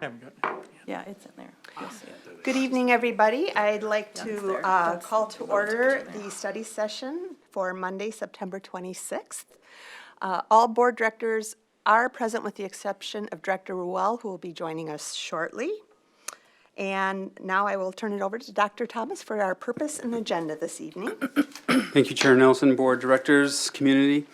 Haven't got it. Yeah, it's in there. You'll see it. Good evening, everybody. I'd like That's to there. That's call the to vote order in there. the study session for Monday, September 26th. All board directors are present with the exception of Director Ruel, who will be joining us shortly. And now I will turn it over to Dr. Thomas for our purpose and agenda this evening. Thank you, Chair Nelson, Board Directors, Community.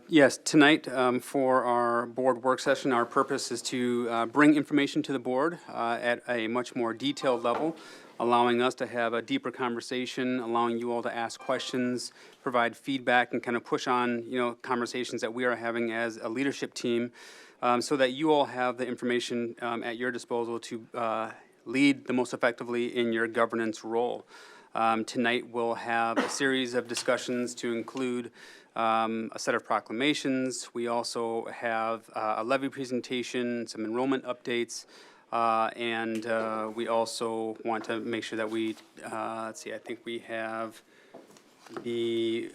Yes, tonight for our board work session, our purpose is to bring information to the board at a much more detailed level, allowing us to have a deeper conversation, allowing you all to ask questions, provide feedback, and kind of push on, conversations that we are having as a leadership team, so that you all have the information at your disposal to lead the most effectively in your governance role. Tonight, we'll have a series of discussions to include a set of proclamations. We also have a levy presentation, some enrollment updates, and we also want to make sure that we, I think we have the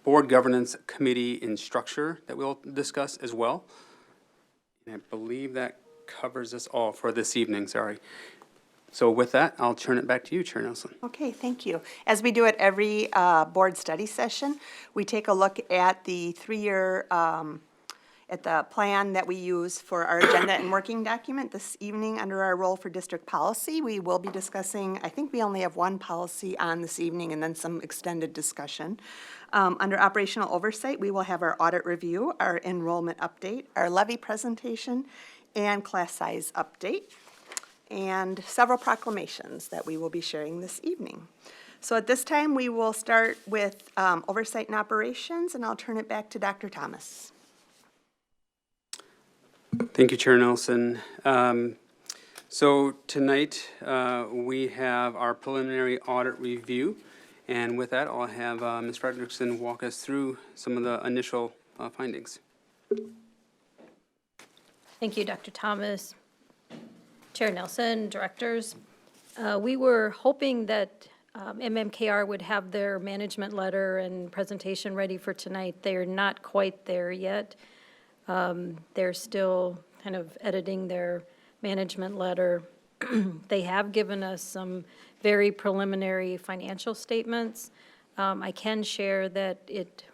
Board Governance Committee in structure that we'll discuss as well. And I believe that covers us all for this evening, sorry. So with that, I'll turn it back to you, Chair Nelson. Okay, thank you. As we do at every board study session, we take a look at the three-year, at the plan that we use for our agenda and working document. This evening, under our role for district policy, we will be discussing, I think we only have one policy on this evening and then some extended discussion. Under operational oversight, we will have our audit review, our enrollment update, our levy presentation, and class size update, and several proclamations that we will be sharing this evening. So at this time, we will start with oversight and operations, and I'll turn it back to Dr. Thomas. Thank you, Chair Nelson. So tonight, we have our preliminary audit review, and with that, I'll have Ms. Frederickson walk us through some of the initial findings. Thank you, Dr. Thomas. Chair Nelson, directors. We were hoping that MMKR would have their management letter and presentation ready for tonight. They are not quite there yet. They're still kind of editing their management letter. They have given us some very preliminary financial statements. I can share that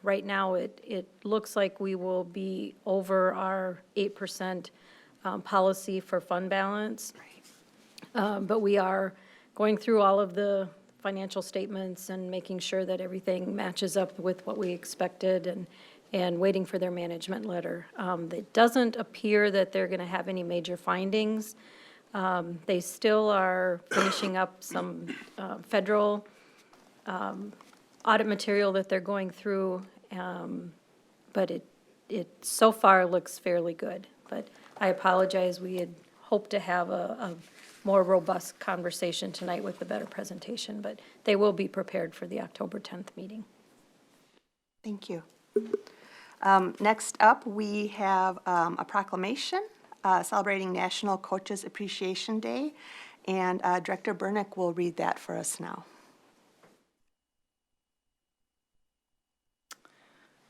right now it looks like we will be over our 8% policy for fund balance. But we are going through all of the financial statements and making sure that everything matches up with what we expected and waiting for their management letter. It doesn't appear that they're going to have any major findings. They still are finishing up some federal audit material that they're going through, but it so far looks fairly good. But I apologize, we had hoped to have a more robust conversation tonight with a better presentation, but they will be prepared for the October 10th meeting. Thank you. Next up, we have a proclamation celebrating National Coaches Appreciation Day, and Director Burnick will read that for us now.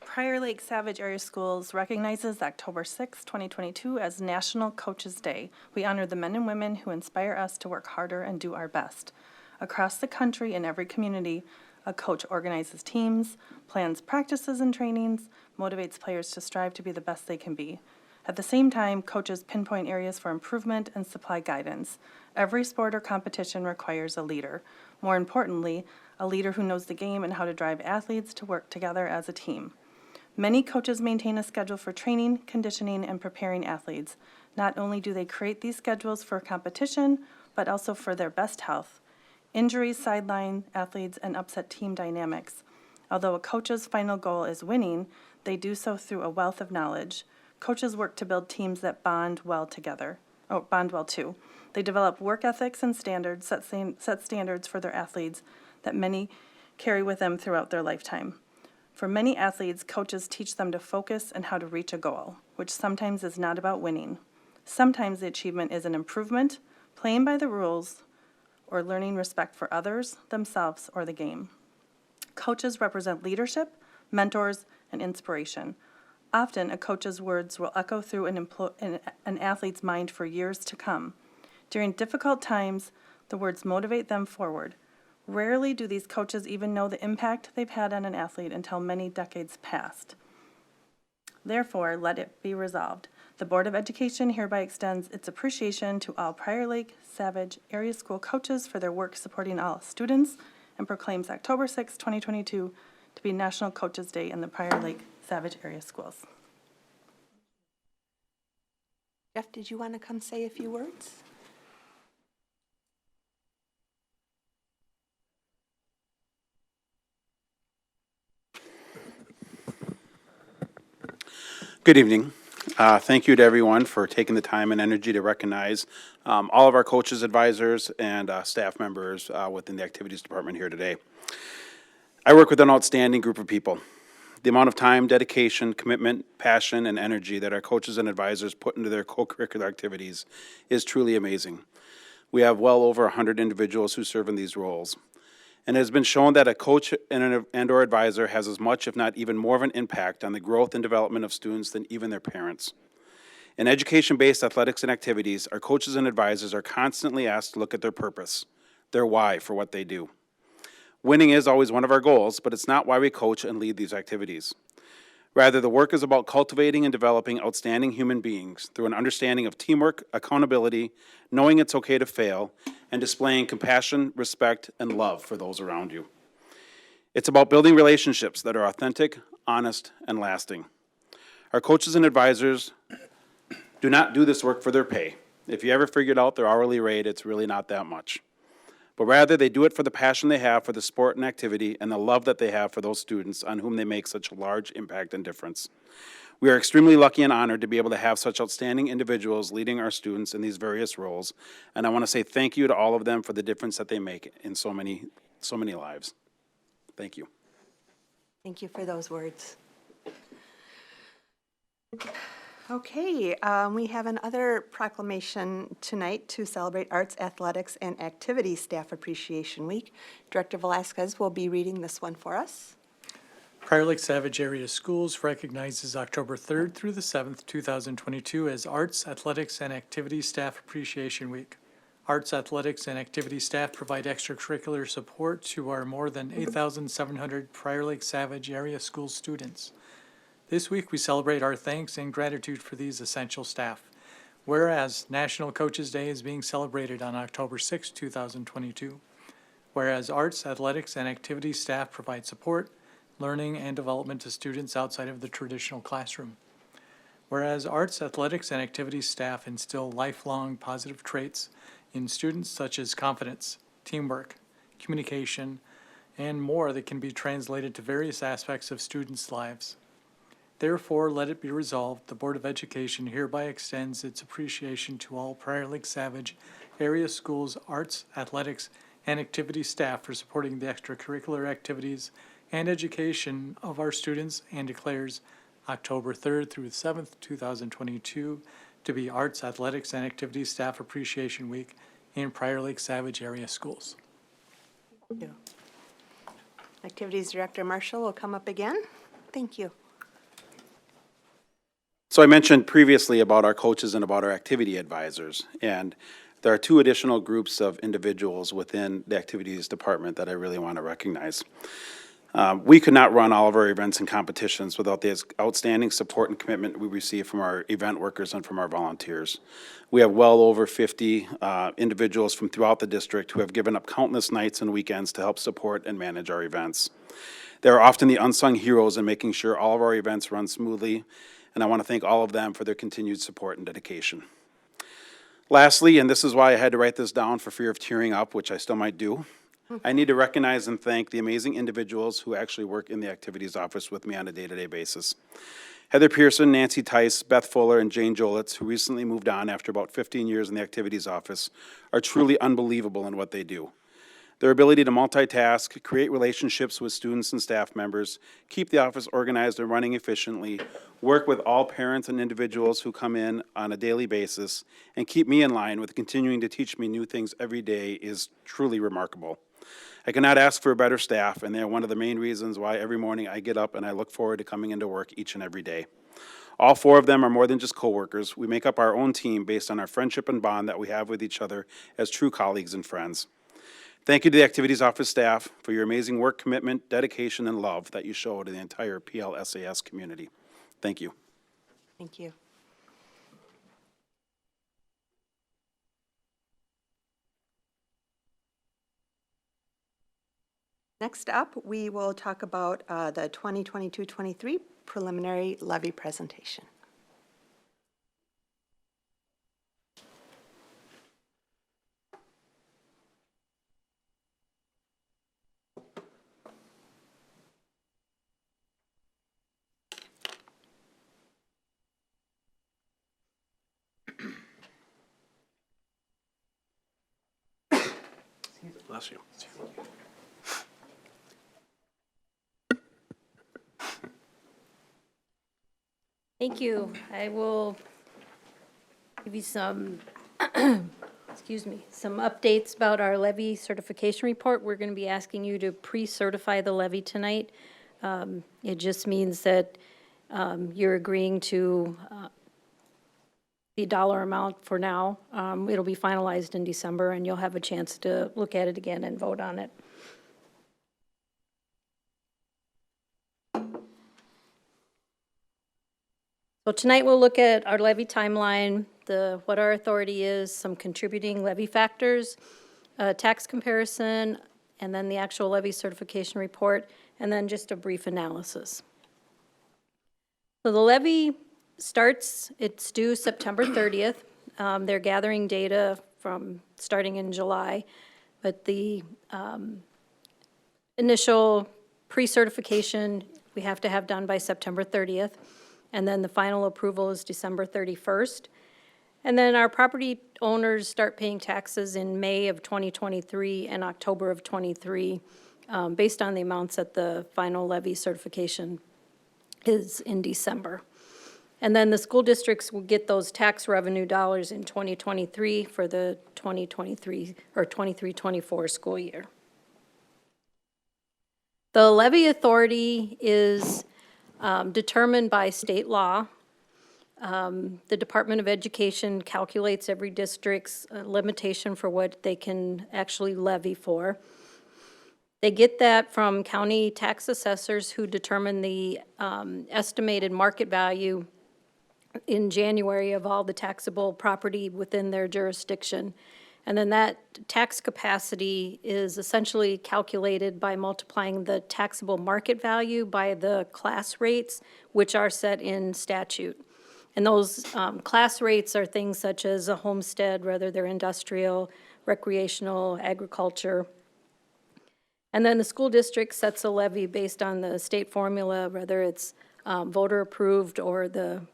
Prior Lake Savage Area Schools recognizes October 6, 2022 as National Coaches Day. We honor the men and women who inspire us to work harder and do our best. Across the country, in every community, a coach organizes teams, plans practices and trainings, motivates players to strive to be the best they can be. At the same time, coaches pinpoint areas for improvement and supply guidance. Every sport or competition requires a leader. More importantly, a leader who knows the game and how to drive athletes to work together as a team. Many coaches maintain a schedule for training, conditioning, and preparing athletes. Not only do they create these schedules for competition, but also for their best health. Injuries sideline athletes and upset team dynamics. Although a coach's final goal is winning, they do so through a wealth of knowledge. Coaches work to build teams that bond well too. They develop work ethics and standards, set standards for their athletes that many carry with them throughout their lifetime. For many athletes, coaches teach them to focus and how to reach a goal, which sometimes is not about winning. Sometimes the achievement is an improvement, playing by the rules, or learning respect for others, themselves, or the game. Coaches represent leadership, mentors, and inspiration. Often, a coach's words will echo through an athlete's mind for years to come. During difficult times, the words motivate them forward. Rarely do these coaches even know the impact they've had on an athlete until many decades past. Therefore, let it be resolved. The Board of Education hereby extends its appreciation to all Prior Lake Savage Area School coaches for their work supporting all students and proclaims October 6, 2022 to be National Coaches Day in the Prior Lake Savage Area Schools. Jeff, did you want to come say a few words? Good evening. Thank you to everyone for taking the time and energy to recognize all of our coaches, advisors, and staff members within the activities department here today. I work with an outstanding group of people. The amount of time, dedication, commitment, passion, and energy that our coaches and advisors put into their co-curricular activities is truly amazing. We have well over 100 individuals who serve in these roles. And it has been shown that a coach and/or advisor has as much, if not even more of an impact on the growth and development of students than even their parents. In education-based athletics and activities, our coaches and advisors are constantly asked to look at their purpose, their why for what they do. Winning is always one of our goals, but it's not why we coach and lead these activities. Rather, the work is about cultivating and developing outstanding human beings through an understanding of teamwork, accountability, knowing it's okay to fail, and displaying compassion, respect, and love for those around you. It's about building relationships that are authentic, honest, and lasting. Our coaches and advisors do not do this work for their pay. If you ever figured out their hourly rate, it's really not that much. But rather, they do it for the passion they have for the sport and activity and the love that they have for those students on whom they make such a large impact and difference. We are extremely lucky and honored to be able to have such outstanding individuals leading our students in these various roles, and I want to say thank you to all of them for the difference that they make in so many lives. Thank you. Thank you for those words. Okay, we have another proclamation tonight to celebrate Arts, Athletics, and Activities Staff Appreciation Week. Director Velasquez will be reading this one for us. Prior Lake Savage Area Schools recognizes October 3rd through the 7th, 2022 as Arts, Athletics, and Activities Staff Appreciation Week. Arts, Athletics, and Activities staff provide extracurricular support to our more than 8,700 Prior Lake Savage Area School students. This week, we celebrate our thanks and gratitude for these essential staff. Whereas National Coaches Day is being celebrated on October 6, 2022. Whereas Arts, Athletics, and Activities staff provide support, learning, and development to students outside of the traditional classroom. Whereas Arts, Athletics, and Activities staff instill lifelong positive traits in students such as confidence, teamwork, communication, and more that can be translated to various aspects of students' lives. Therefore, let it be resolved, the Board of Education hereby extends its appreciation to all Prior Lake Savage Area Schools Arts, Athletics, and Activities staff for supporting the extracurricular activities and education of our students and declares October 3rd through the 7th, 2022 to be Arts, Athletics, and Activities Staff Appreciation Week in Prior Lake Savage Area Schools. Thank you. Activities Director Marshall will come up again. Thank you. So I mentioned previously about our coaches and about our activity advisors, and there are two additional groups of individuals within the activities department that I really want to recognize. We could not run all of our events and competitions without the outstanding support and commitment we receive from our event workers and from our volunteers. We have well over 50 individuals from throughout the district who have given up countless nights and weekends to help support and manage our events. They are often the unsung heroes in making sure all of our events run smoothly, and I want to thank all of them for their continued support and dedication. Lastly, and this is why I had to write this down for fear of tearing up, which I still might do, I need to recognize and thank the amazing individuals who actually work in the activities office with me on a day-to-day basis. Heather Pearson, Nancy Tice, Beth Fuller, and Jane Jolitz, who recently moved on after about 15 years in the activities office, are truly unbelievable in what they do. Their ability to multitask, create relationships with students and staff members, keep the office organized and running efficiently, work with all parents and individuals who come in on a daily basis, and keep me in line with continuing to teach me new things every day is truly remarkable. I cannot ask for a better staff, and they are one of the main reasons why every morning I get up and I look forward to coming into work each and every day. All four of them are more than just coworkers. We make up our own team based on our friendship and bond that we have with each other as true colleagues and friends. Thank you to the Activities Office staff for your amazing work commitment, dedication, and love that you show to the entire PLSAS community. Thank you. Thank you. Next up, we will talk about the 2022-23 preliminary levy presentation. Bless you. Thank you. I will give you some, excuse me, some updates about our levy certification report. We're going to be asking you to pre-certify the levy tonight. It just means that you're agreeing to the dollar amount for now. It'll be finalized in December, and you'll have a chance to look at it again and vote on it. So tonight we'll look at our levy timeline, what our authority is, some contributing levy factors, tax comparison, and then the actual levy certification report, and then just a brief analysis. So the levy it's due September 30th. They're gathering data from starting in July, but the initial pre-certification we have to have done by September 30th. And then the final approval is December 31st. And then our property owners start paying taxes in May of 2023 and October of 23, based on the amounts that the final levy certification is in December. And then the school districts will get those tax revenue dollars in 2023 for the 2023 or 23-24 school year. The levy authority is determined by state law. The Department of Education calculates every district's limitation for what they can actually levy for. They get that from county tax assessors who determine the estimated market value in January of all the taxable property within their jurisdiction. And then that tax capacity is essentially calculated by multiplying the taxable market value by the class rates, which are set in statute. And those class rates are things such as a homestead, whether they're industrial, recreational, agriculture. And then the school district sets a levy based on the state formula, whether it's voter approved or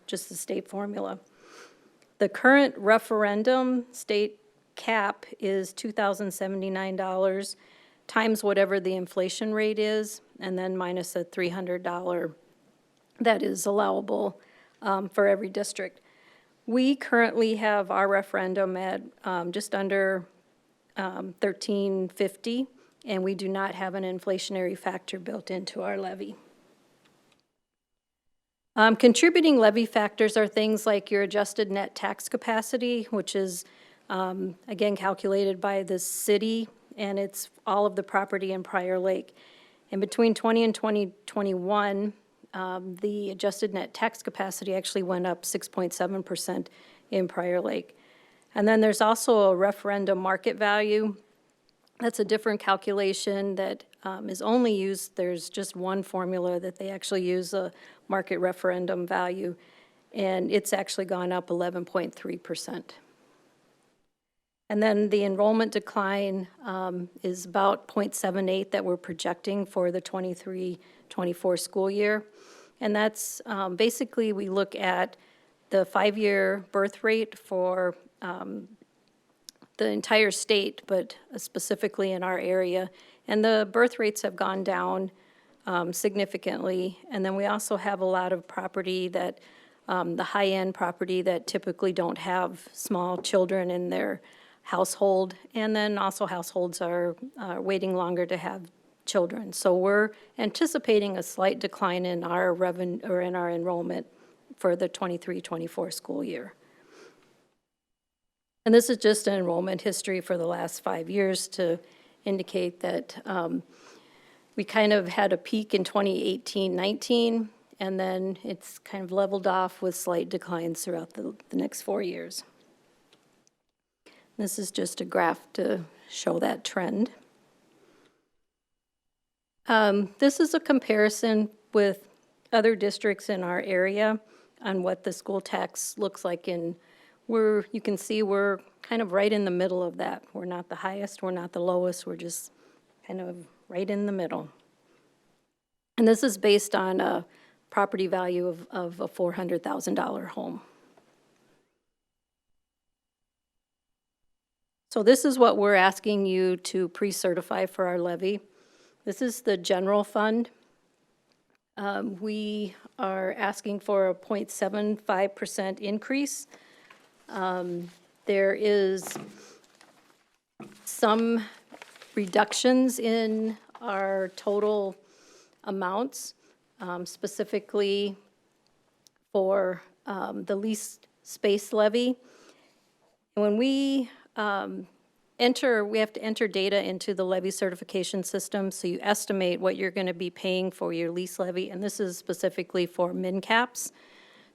just the state formula. The current referendum state cap is $2,079 times whatever the inflation rate is, and then minus a $300 that is allowable for every district. We currently have our referendum at just under $1,350, and we do not have an inflationary factor built into our levy. Contributing levy factors are things like your adjusted net tax capacity, which is again calculated by the city, and it's all of the property in Prior Lake. And between 20 and 2021, the adjusted net tax capacity actually went up 6.7% in Prior Lake. And then there's also a referendum market value. That's a different calculation that is only used, there's just one formula that they actually use, a market referendum value, and it's actually gone up 11.3%. And then the enrollment decline is about 0.78 that we're projecting for the 23-24 school year. And that's basically, we look at the 5-year birth rate for the entire state, but specifically in our area. And the birth rates have gone down significantly. And then we also have a lot of property that, the high-end property that typically don't have small children in their household, and then also households are waiting longer to have children. So we're anticipating a slight decline in our revenue, or in our enrollment for the 23-24 school year. And this is just an enrollment history for the last 5 years to indicate that we kind of had a peak in 2018-19, and then it's kind of leveled off with slight declines throughout the next 4 years. This is just a graph to show that trend. This is a comparison with other districts in our area on what the school tax looks like in. You can see we're kind of right in the middle of that. We're not the highest, we're not the lowest, we're just kind of right in the middle. And this is based on a property value of a $400,000 home. So this is what we're asking you to pre-certify for our levy. This is the general fund. We are asking for a 0.75% increase. There is some reductions in our total amounts, specifically for the leased space levy. When we we have to enter data into the levy certification system, so you estimate what you're going to be paying for your lease levy, and this is specifically for min caps.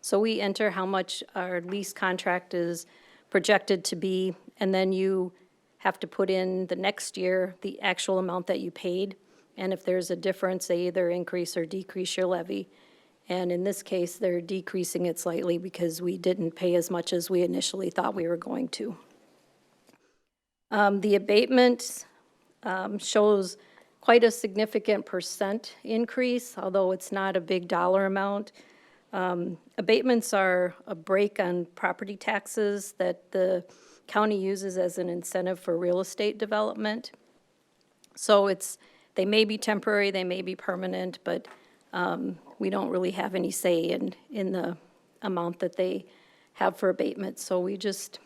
So we enter how much our lease contract is projected to be, and then you have to put in the next year the actual amount that you paid, and if there's a difference, they either increase or decrease your levy. And in this case, they're decreasing it slightly because we didn't pay as much as we initially thought we were going to. The abatement shows quite a significant percent increase, although it's not a big dollar amount. Abatements are a break on property taxes that the county uses as an incentive for real estate development. So they may be temporary, they may be permanent, but we don't really have any say in the amount that they have for abatement. So we just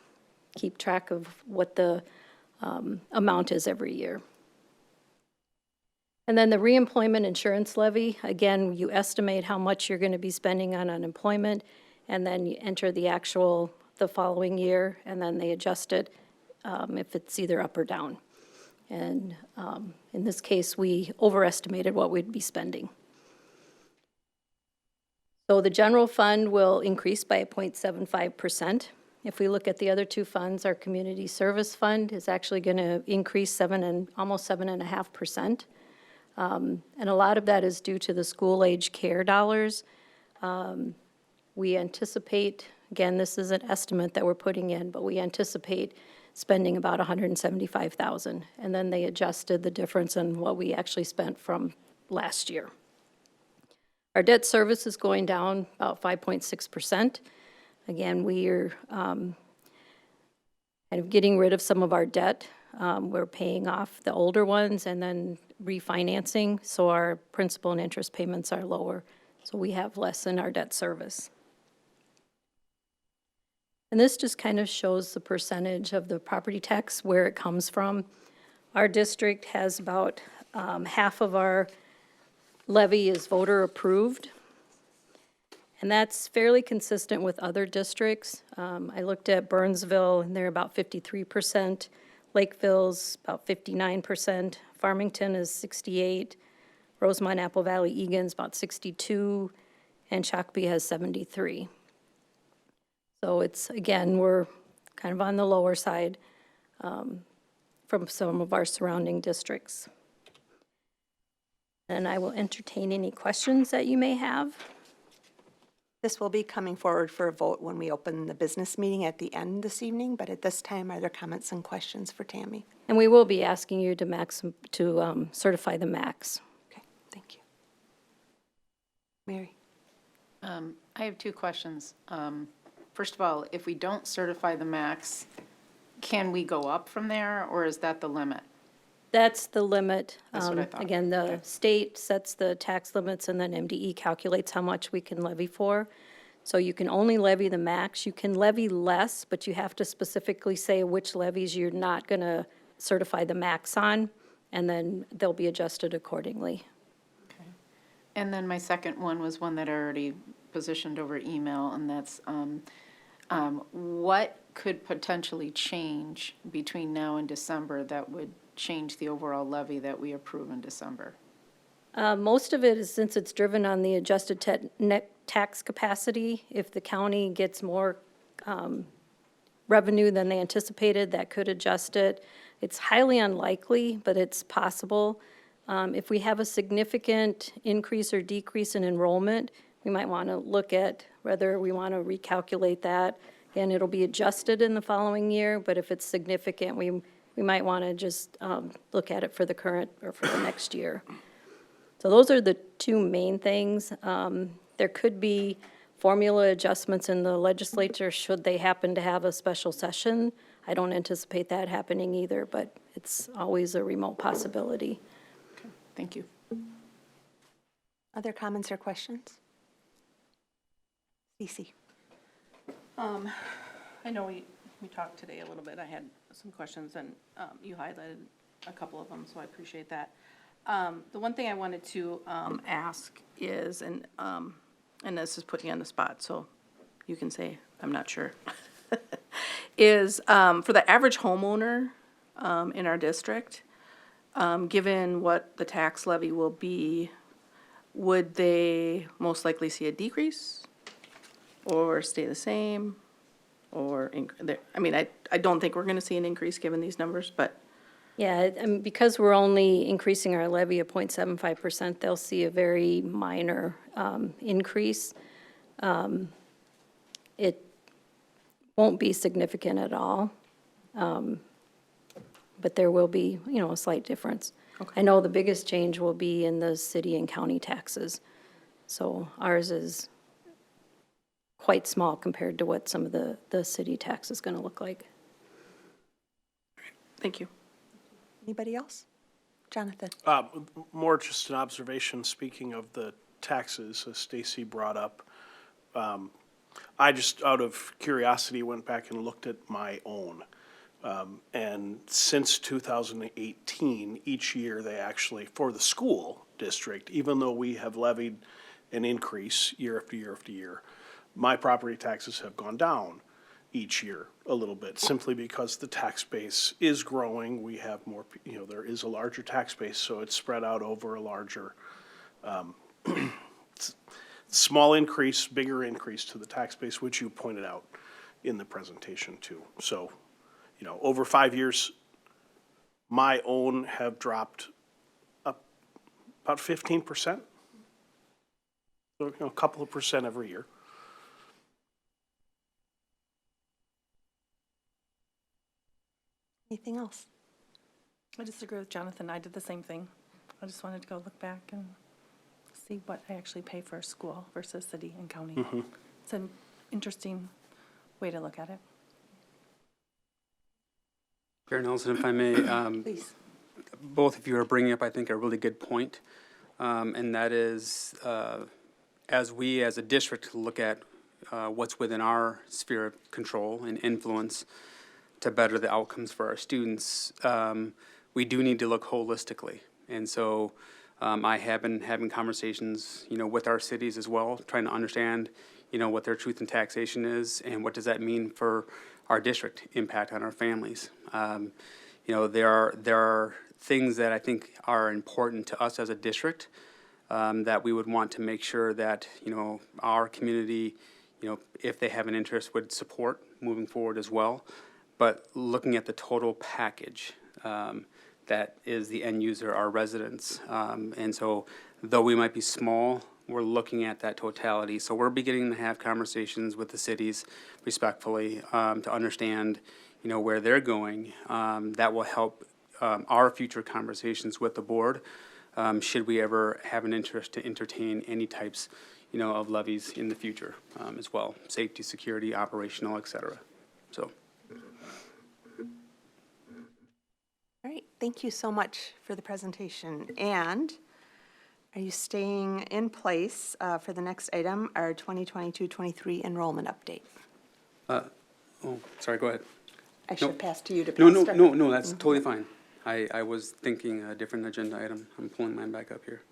keep track of what the amount is every year. And then the reemployment insurance levy, again, you estimate how much you're going to be spending on unemployment, and then you enter the following year, and then they adjust it if it's either up or down. And in this case, we overestimated what we'd be spending. So the general fund will increase by 0.75%. If we look at the other two funds, our community service fund is actually going to increase almost 7.5%. And a lot of that is due to the school age care dollars. We anticipate, again, this is an estimate that we're putting in, but we anticipate spending about $175,000. And then they adjusted the difference in what we actually spent from last year. Our debt service is going down about 5.6%. Again, we are kind of getting rid of some of our debt. We're paying off the older ones and then refinancing, so our principal and interest payments are lower. So we have less in our debt service. And this just kind of shows the percentage of the property tax, where it comes from. Our district has about half of our levy is voter approved. And that's fairly consistent with other districts. I looked at Burnsville, and they're about 53%. Lakeville's about 59%. Farmington is 68%. Rosemont, Apple Valley, Egan's about 62%. And Shakopee has 73%. So we're kind of on the lower side from some of our surrounding districts. And I will entertain any questions that you may have. This will be coming forward for a vote when we open the business meeting at the end this evening, but at this time, are there comments and questions for Tammy? And we will be asking you to certify the max. Okay, thank you. Mary? I have two questions. First of all, if we don't certify the max, can we go up from there, or is that the limit? That's the limit. That's what I thought. Again, the state sets the tax limits, and then MDE calculates how much we can levy for. So you can only levy the max. You can levy less, but you have to specifically say which levies you're not going to certify the max on, and then they'll be adjusted accordingly. And then my second one was one that I already positioned over email, and that's, what could potentially change between now and December that would change the overall levy that we approve in December? Most of it is, since it's driven on the adjusted net tax capacity, if the county gets more revenue than they anticipated, that could adjust it. It's highly unlikely, but it's possible. If we have a significant increase or decrease in enrollment, we might want to look at whether we want to recalculate that. And it'll be adjusted in the following year, but if it's significant, we might want to just look at it for the current or for the next year. So those are the two main things. There could be formula adjustments in the legislature should they happen to have a special session. I don't anticipate that happening either, but it's always a remote possibility. Thank you. Other comments or questions? Cece? I know we talked today a little bit. I had some questions, and you highlighted a couple of them, so I appreciate that. The one thing I wanted to ask is, and this is putting you on the spot, so you can say, I'm not sure, is for the average homeowner in our district, given what the tax levy will be, would they most likely see a decrease or stay the same? Or, I don't think we're going to see an increase given these numbers, but. Yeah, and because we're only increasing our levy of 0.75%, they'll see a very minor increase. It won't be significant at all, but there will be, a slight difference. I know the biggest change will be in the city and county taxes. So ours is quite small compared to what some of the city tax is going to look like. Thank you. Anybody else? Jonathan? More just an observation, speaking of the taxes, as Stacy brought up. I just, out of curiosity, went back and looked at my own. And since 2018, each year they actually, for the school district, even though we have levied an increase year after year after year, my property taxes have gone down each year a little bit, simply because the tax base is growing. We have more, there is a larger tax base, so it's spread out over a larger, small increase, bigger increase to the tax base, which you pointed out in the presentation too. So, over 5 years, my own have dropped up about 15%. So, a couple of percent every year. Anything else? I disagree with Jonathan. I did the same thing. I just wanted to go look back and see what I actually pay for a school versus city and county. It's an interesting way to look at it. Chair Nelson, if I may, Please. both of you are bringing up, I think, a really good point, and that is, as we as a district look at what's within our sphere of control and influence to better the outcomes for our students, we do need to look holistically. And so I have been having conversations, with our cities as well, trying to understand, what their truth in taxation is and what does that mean for our district impact on our families. There are things that I think are important to us as a district that we would want to make sure that, our community, if they have an interest, would support moving forward as well. But looking at the total package, that is the end user, our residents. And so though we might be small, we're looking at that totality. So we're beginning to have conversations with the cities respectfully to understand, where they're going. That will help our future conversations with the board, should we ever have an interest to entertain any types, of levies in the future as well. Safety, security, operational, et cetera. So. All right, thank you so much for the presentation. And Are you staying in place for the next item, our 2022-23 enrollment update? Oh, sorry, go ahead. I should pass to you to No, pass. no, that's totally fine. I was thinking a different agenda item. I'm pulling mine back up here.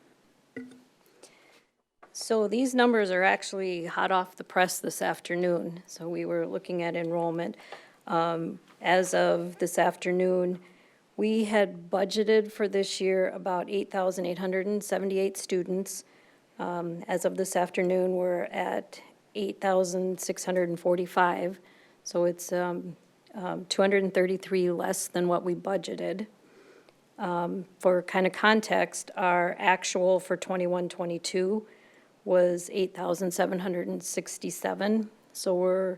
So these numbers are actually hot off the press this afternoon. So we were looking at enrollment. As of this afternoon, we had budgeted for this year about 8,878 students. As of this afternoon, we're at 8,645. So it's 233 less than what we budgeted. For kind of context, our actual for 21-22 was 8,767. So we're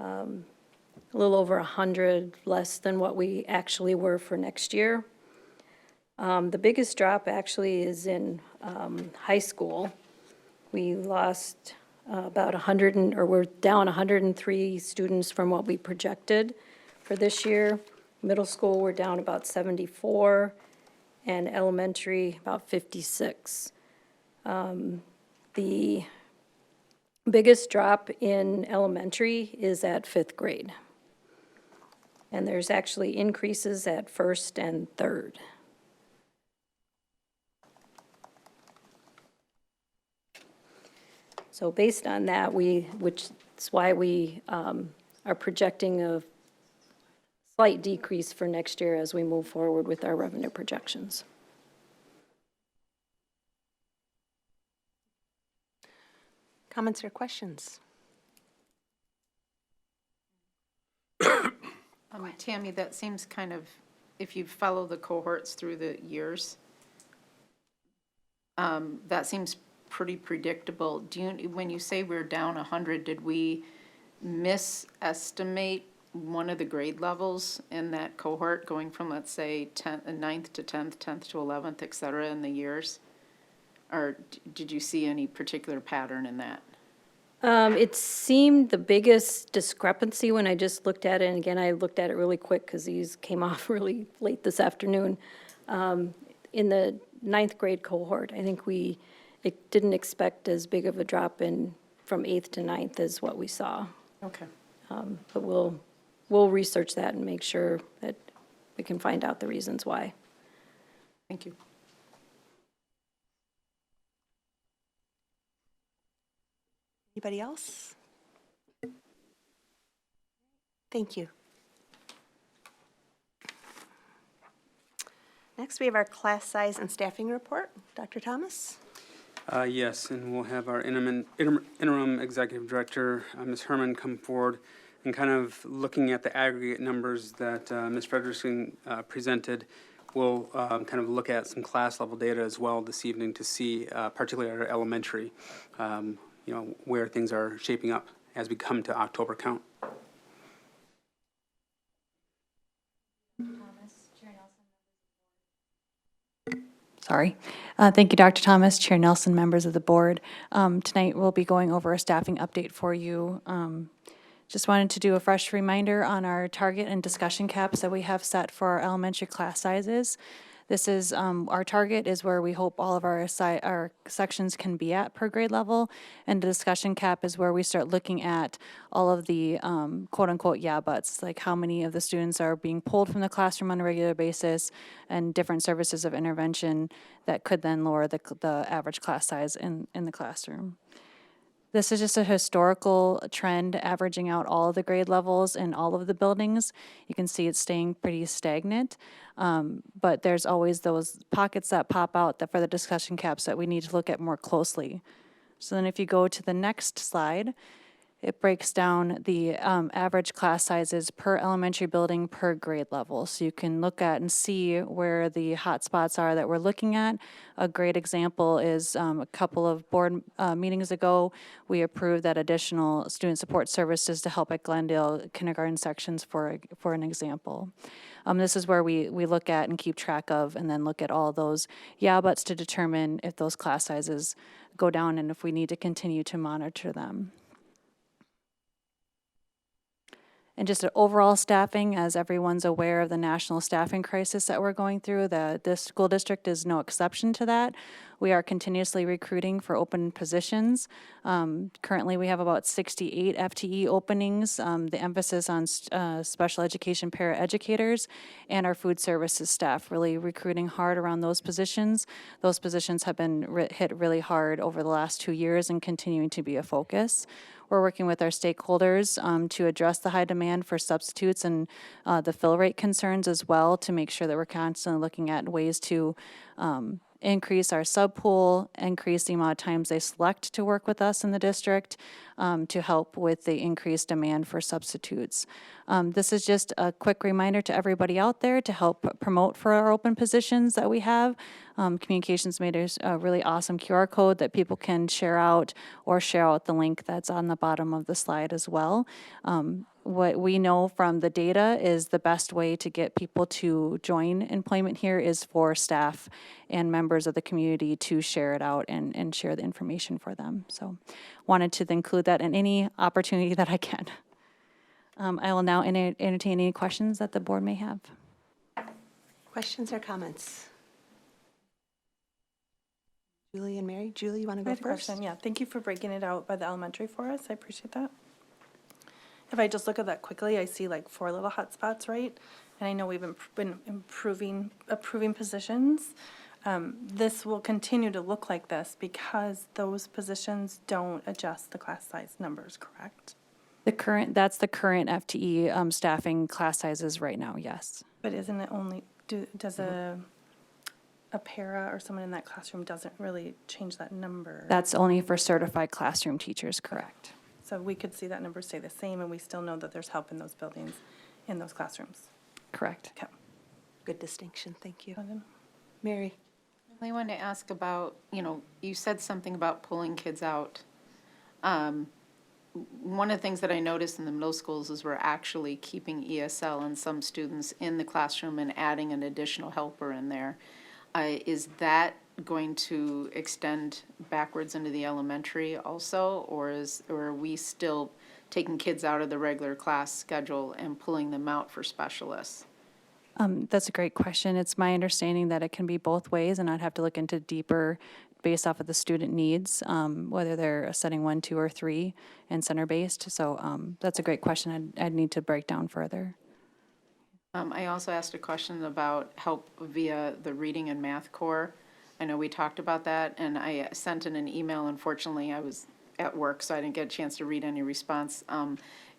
a little over 100 less than what we actually were for next year. The biggest drop actually is in high school. We lost about 100, or we're down 103 students from what we projected for this year. Middle school, we're down about 74, and elementary, about 56. The biggest drop in elementary is at 5th grade. And there's actually increases at 1st and 3rd. So based on that, which is why we are projecting a slight decrease for next year as we move forward with our revenue projections. Comments or questions? Tammy, that seems kind of, if you follow the cohorts through the years, that seems pretty predictable. When you say we're down 100, did we misestimate one of the grade levels in that cohort, going from, let's say, 9th to 10th, 10th to 11th, et cetera, in the years? Or did you see any particular pattern in that? It seemed the biggest discrepancy when I just looked at it, and again, I looked at it really quick because these came off really late this afternoon. In the 9th grade cohort, I think it didn't expect as big of a drop in from 8th to 9th as what we saw. Okay. But we'll research that and make sure that we can find out the reasons why. Thank you. Anybody else? Thank you. Next, we have our class size and staffing report. Dr. Thomas? Yes, and we'll have our interim executive director, Ms. Herman, come forward and kind of looking at the aggregate numbers that Ms. Frederickson presented. We'll kind of look at some class level data as well this evening to see, particularly at our elementary, where things are shaping up as we come to October count. Sorry. Thank you, Dr. Thomas, Chair Nelson, members of the board. Tonight, we'll be going over a staffing update for you. Just wanted to do a fresh reminder on our target and discussion caps that we have set for our elementary class sizes. This is, our target is where we hope all of our sections can be at per grade level, and the discussion cap is where we start looking at all of the quote-unquote yeah buts, like how many of the students are being pulled from the classroom on a regular basis, and different services of intervention that could then lower the average class size in the classroom. This is just a historical trend averaging out all of the grade levels in all of the buildings. You can see it's staying pretty stagnant, but there's always those pockets that pop out that for the discussion caps that we need to look at more closely. So then if you go to the next slide, it breaks down the average class sizes per elementary building per grade level. So you can look at and see where the hot spots are that we're looking at. A great example is a couple of board meetings ago, we approved that additional student support services to help at Glendale kindergarten sections for an example. This is where we look at and keep track of and then look at all those yeah buts to determine if those class sizes go down and if we need to continue to monitor them. And just an overall staffing, as everyone's aware of the national staffing crisis that we're going through, this school district is no exception to that. We are continuously recruiting for open positions. Currently, we have about 68 FTE openings. The emphasis on special education paraeducators and our food services staff, really recruiting hard around those positions. Those positions have been hit really hard over the last 2 years and continuing to be a focus. We're working with our stakeholders to address the high demand for substitutes and the fill rate concerns as well, to make sure that we're constantly looking at ways to increase our sub pool, increase the amount of times they select to work with us in the district, to help with the increased demand for substitutes. This is just a quick reminder to everybody out there to help promote for our open positions that we have. Communications made a really awesome QR code that people can share out, or share out the link that's on the bottom of the slide as well. What we know from the data is the best way to get people to join employment here is for staff and members of the community to share it out and share the information for them. So wanted to include that in any opportunity that I can. I will now entertain any questions that the board may have. Questions or comments? Julie and Mary. Julie, you want to I go have a first? question, yeah. Thank you for breaking it out by the elementary for us. I appreciate that. If I just look at that quickly, I see like 4 little hot spots, right? And I know we've been approving positions. This will continue to look like this because those positions don't adjust the class size numbers, correct? That's the current FTE staffing class sizes right now, yes. But isn't it only, does a para or someone in that classroom doesn't really change that number? That's only for certified classroom teachers, correct? So we could see that number stay the same, and we still know that there's help in those buildings, in those classrooms. Correct. Okay. Good distinction, thank you. Then- Mary? I wanted to ask about, you said something about pulling kids out. One of the things that I noticed in the middle schools is we're actually keeping ESL and some students in the classroom and adding an additional helper in there. Is that going to extend backwards into the elementary also, or are we still taking kids out of the regular class schedule and pulling them out for specialists? That's a great question. It's my understanding that it can be both ways, and I'd have to look into deeper based off of the student needs, whether they're a setting 1, 2, or 3 and center-based. So that's a great question. I'd need to break down further. I also asked a question about help via the reading and math core. I know we talked about that, and I sent in an email. Unfortunately, I was at work, so I didn't get a chance to read any response.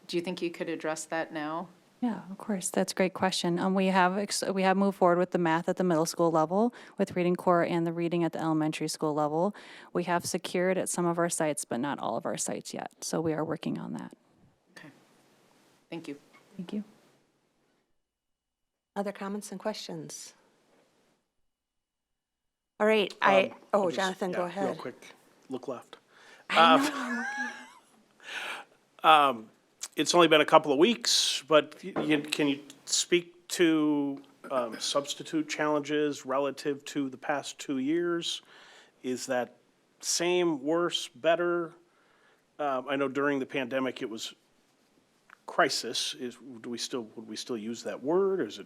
Do you think you could address that now? Yeah, of course. That's a great question. We have moved forward with the math at the middle school level, with reading core and the reading at the elementary school level. We have secured at some of our sites, but not all of our sites yet. So we are working on that. Okay. Thank you. Thank you. Other comments and questions? All right, I'll just- Jonathan, go yeah, ahead. Real quick, look left. I know, I'm looking. It's only been a couple of weeks, but can you speak to substitute challenges relative to the past 2 years? Is that same, worse, better? I know during the pandemic, it was crisis. Would we still use that word, or is it?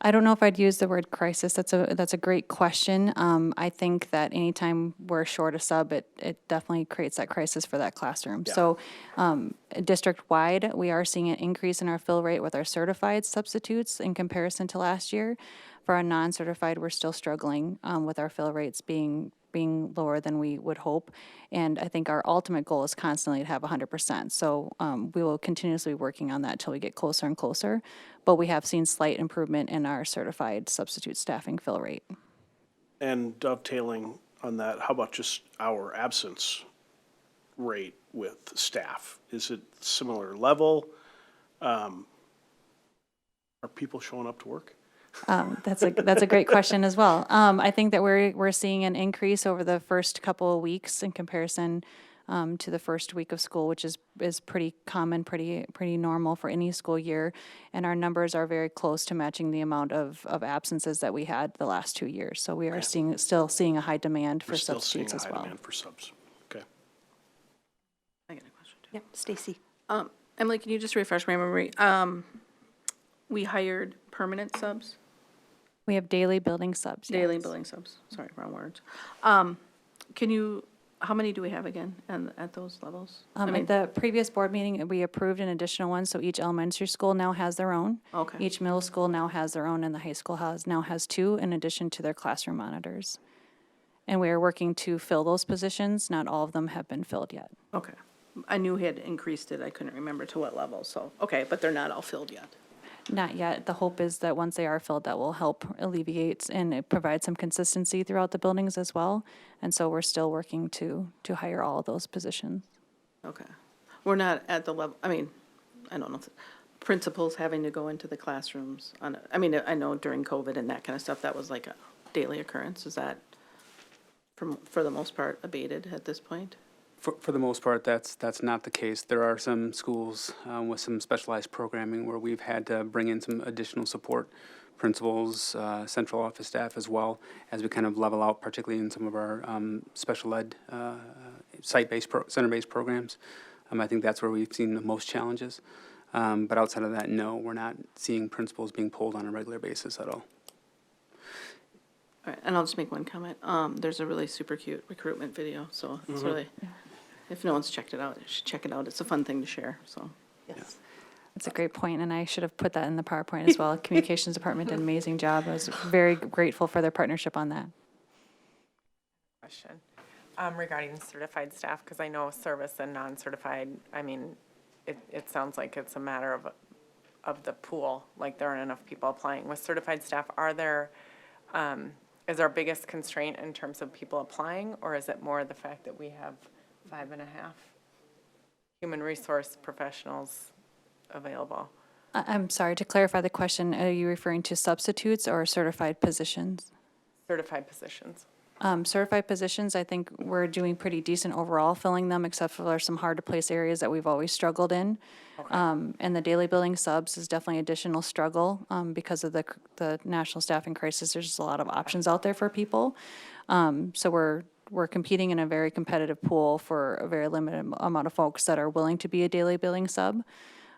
I don't know if I'd use the word crisis. That's a great question. I think that anytime we're short a sub, it definitely creates that crisis for that classroom. Yeah. So district-wide, we are seeing an increase in our fill rate with our certified substitutes in comparison to last year. For our non-certified, we're still struggling with our fill rates being lower than we would hope. And I think our ultimate goal is constantly to have 100%. So we will continuously be working on that till we get closer and closer. But we have seen slight improvement in our certified substitute staffing fill rate. And dovetailing on that, how about just our absence rate with staff? Is it similar level? Are people showing up to work? That's a great question as well. I think that we're seeing an increase over the first couple of weeks in comparison to the first week of school, which is pretty common, pretty normal for any school year. And our numbers are very close to matching the amount of absences that we had the last 2 years. So we are still seeing a high demand for We're still seeing substitutes a as high well. demand for subs. Okay. I got a question too. Yep, Stacy. Emily, can you just refresh my memory? We hired permanent subs We have daily building subs, Daily yes. billing subs, sorry, wrong words. How many do we have again at those levels? I mean, At the previous board meeting, we approved an additional one, so each elementary school now has their own. Okay. Each middle school now has their own, and the high school now has two in addition to their classroom monitors. And we are working to fill those positions. Not all of them have been filled yet. okay. I knew he had increased it, I couldn't remember to what level, so, okay, but they're not all filled yet. Not yet. The hope is that once they are filled, that will help alleviate and it provide some consistency throughout the buildings as well. And so we're still working to hire all of those positions. Okay. We're not at the level, I mean, I don't know, if principals having to go into the classrooms on, I mean, I know during COVID and that kind of stuff, that was like a daily occurrence. Is that, for the most part, abated at this point? For the most part, that's not the case. There are some schools with some specialized programming where we've had to bring in some additional support, principals, central office staff as well, as we kind of level out, particularly in some of our special ed site-based, center-based programs. I think that's where we've seen the most challenges. But outside of that, no, we're not seeing principals being pulled on a regular basis at all. All right, and I'll just make one comment. There's a really super cute recruitment video, so it's really, if no one's checked it out, you should check it out. It's a fun thing to share, so. Yes. That's a great point, and I should have put that in the PowerPoint as well. Communications Department did an amazing job. I was very grateful for their partnership on that. Question regarding certified staff, because I know service and non-certified, I mean, it sounds like it's a matter of the pool, like there aren't enough people applying. With certified staff, are there, is our biggest constraint in terms of people applying, or is it more the fact that we have 5.5 human resource professionals available? I'm sorry, to clarify the question, are you referring to substitutes or certified positions? Certified positions. Certified positions, I think we're doing pretty decent overall filling them, except for some hard-to-place areas that we've always struggled in. And the daily billing subs is definitely additional struggle because of the national staffing crisis. There's just a lot of options out there for people. So we're competing in a very competitive pool for a very limited amount of folks that are willing to be a daily billing sub.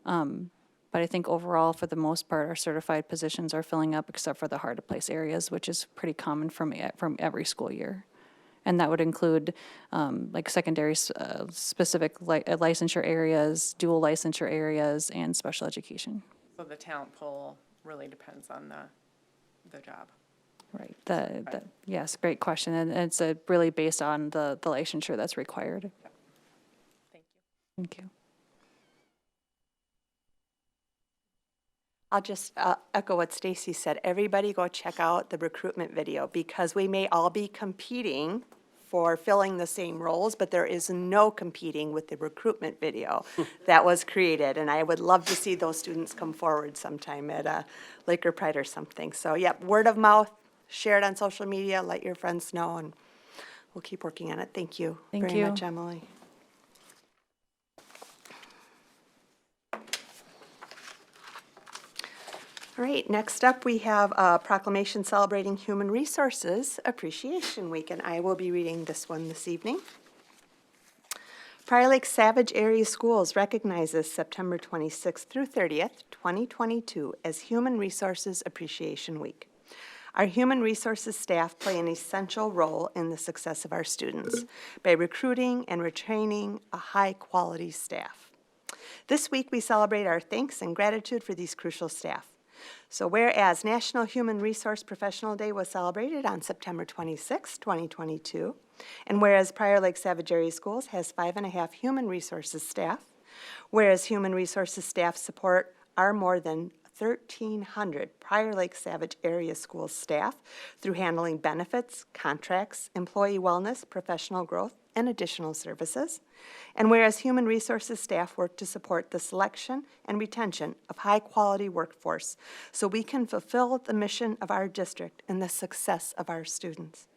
But I think overall, for the most part, our certified positions are filling up except for the hard-to-place areas, which is pretty common from every school year. And that would include like secondary specific licensure areas, dual licensure areas, and special education. So the talent pool really depends on the job. Right. Yes, great question. And it's really based on the licensure that's required. Thank you. Thank you. I'll just echo what Stacy said. Everybody go check out the recruitment video because we may all be competing for filling the same roles, but there is no competing with the recruitment video that was created. And I would love to see those students come forward sometime at a Laker Pride or something. So, yep, word of mouth, share it on social media, let your friends know, and we'll keep working on it. Thank you very much, Emily. All right, next up, we have a proclamation celebrating Human Resources Appreciation Week, and I will be reading this one this evening. Prior Lake Savage Area Schools recognizes September 26th through 30th, 2022 as Human Resources Appreciation Week. Our human resources staff play an essential role in the success of our students by recruiting and retraining a high-quality staff. This week, we celebrate our thanks and gratitude for these crucial staff. So whereas National Human Resource Professional Day was celebrated on September 26, 2022, and whereas Prior Lake Savage Area Schools has 5.5 human resources staff, whereas human resources staff support our more than 1,300 Prior Lake Savage Area Schools staff through handling benefits, contracts, employee wellness, professional growth, and additional services. And whereas human resources staff work to support the selection and retention of high-quality workforce so we can fulfill the mission of our district and the success of our students.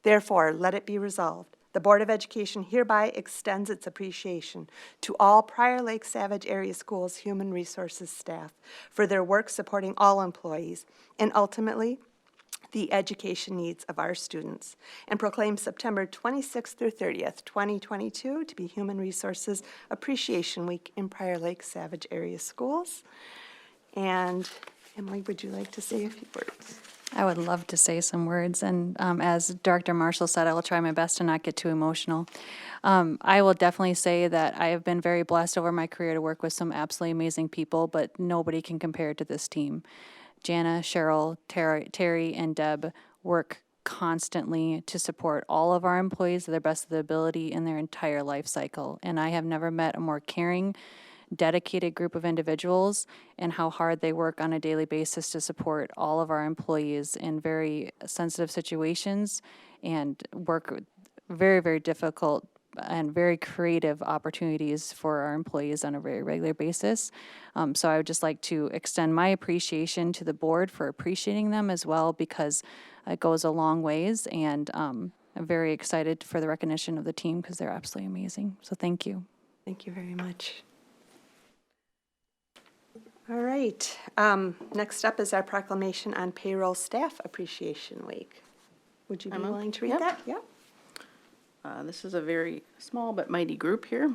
Therefore, let it be resolved. The Board of Education hereby extends its appreciation to all Prior Lake Savage Area Schools human resources staff for their work supporting all employees and ultimately the education needs of our students, and proclaim September 26th through 30th, 2022 to be Human Resources Appreciation Week in Prior Lake Savage Area Schools. And Emily, would you like to say a few words? I would love to say some words, and as Director Marshall said, I will try my best to not get too emotional. I will definitely say that I have been very blessed over my career to work with some absolutely amazing people, but nobody can compare to this team. Jana, Cheryl, Terry, and Deb work constantly to support all of our employees to the best of their ability in their entire life cycle, and I have never met a more caring, dedicated group of individuals and how hard they work on a daily basis to support all of our employees in very sensitive situations and work very, very difficult and very creative opportunities for our employees on a very regular basis. So I would just like to extend my appreciation to the board for appreciating them as well, because it goes a long ways, and I'm very excited for the recognition of the team because they're absolutely amazing. So thank you. Thank you very much. All right, next up is our proclamation on Payroll Staff Appreciation Week. Would you be willing to read Yep. that? Yeah. This is a very small but mighty group here.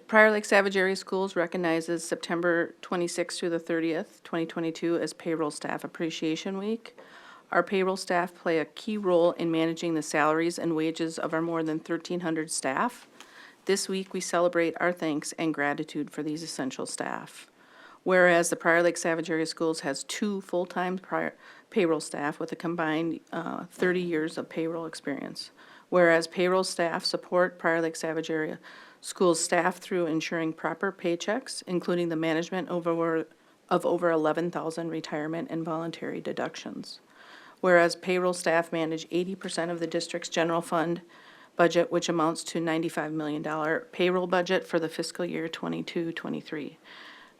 Prior Lake Savage Area Schools recognizes September 26th through the 30th, 2022 as Payroll Staff Appreciation Week. Our payroll staff play a key role in managing the salaries and wages of our more than 1,300 staff. This week, we celebrate our thanks and gratitude for these essential staff. Whereas the Prior Lake Savage Area Schools has 2 full-time payroll staff with a combined 30 years of payroll experience. Whereas payroll staff support Prior Lake Savage Area Schools staff through ensuring proper paychecks, including the management of over 11,000 retirement and voluntary deductions. Whereas payroll staff manage 80% of the district's general fund budget, which amounts to $95 million payroll budget for the fiscal year 22-23.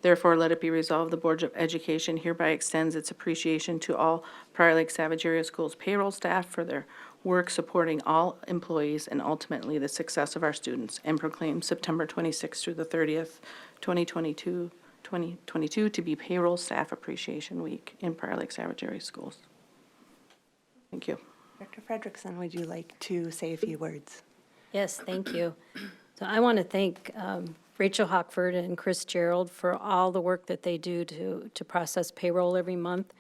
Therefore, let it be resolved, the Board of Education hereby extends its appreciation to all Prior Lake Savage Area Schools payroll staff for their work supporting all employees and ultimately the success of our students, and proclaims September 26th through the 30th, 2022 to be Payroll Staff Appreciation Week in Prior Lake Savage Area Schools. Thank you. Dr. Frederickson, would you like to say a few words? Yes, thank you. So I want to thank Rachel Hockford and Chris Gerald for all the work that they do to process payroll every month.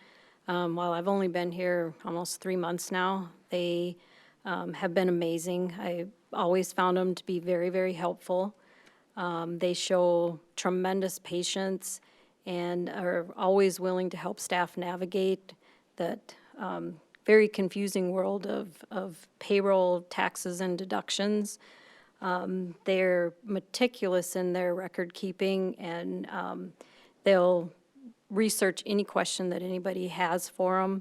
While I've only been here almost 3 months now, they have been amazing. I always found them to be very, very helpful. They show tremendous patience and are always willing to help staff navigate that very confusing world of payroll, taxes, and deductions. They're meticulous in their record keeping, and they'll research any question that anybody has for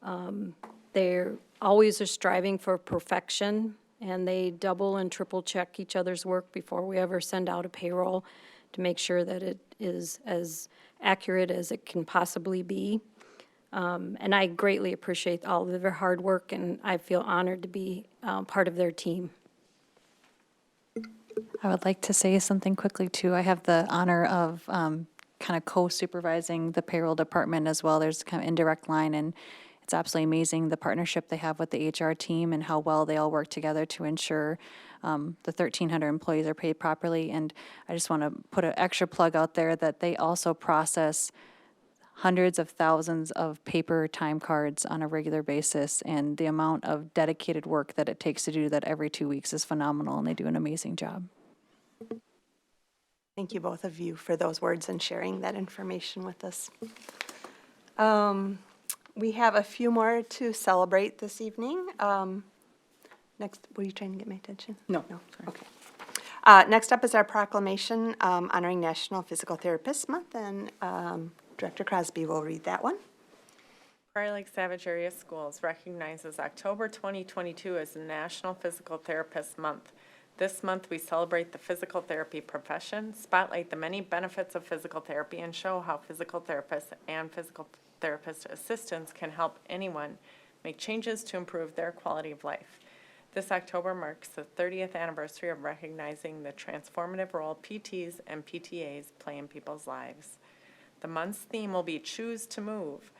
them. They're always are striving for perfection, and they double and triple check each other's work before we ever send out a payroll to make sure that it is as accurate as it can possibly be. And I greatly appreciate all of their hard work, and I feel honored to be part of their team. I would like to say something quickly, too. I have the honor of kind of co-supervising the payroll department as well. There's kind of indirect line, and it's absolutely amazing the partnership they have with the HR team and how well they all work together to ensure the 1,300 employees are paid properly. And I just want to put an extra plug out there that they also process hundreds of thousands of paper time cards on a regular basis, and the amount of dedicated work that it takes to do that every 2 weeks is phenomenal, and they do an amazing job. Thank you, both of you, for those words and sharing that information with us. We have a few more to celebrate this evening. Next, were you trying to get my attention? No. No, okay. Next up is our proclamation honoring National Physical Therapists Month, and Director Crosby will read that one. Prior Lake Savage Area Schools recognizes October 2022 as National Physical Therapists Month. This month, we celebrate the physical therapy profession, spotlight the many benefits of physical therapy, and show how physical therapists and physical therapist assistants can help anyone make changes to improve their quality of life. This October marks the 30th anniversary of recognizing the transformative role PTs and PTAs play in people's lives. The month's theme will be Choose to Move.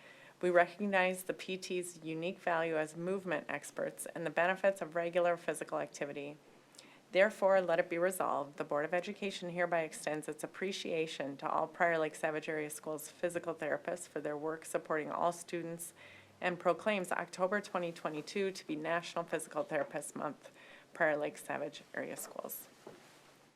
We recognize the PT's unique value as movement experts and the benefits of regular physical activity. Therefore, let it be resolved, the Board of Education hereby extends its appreciation to all Prior Lake Savage Area Schools physical therapists for their work supporting all students and proclaims October 2022 to be National Physical Therapist Month, Prior Lake Savage Area Schools.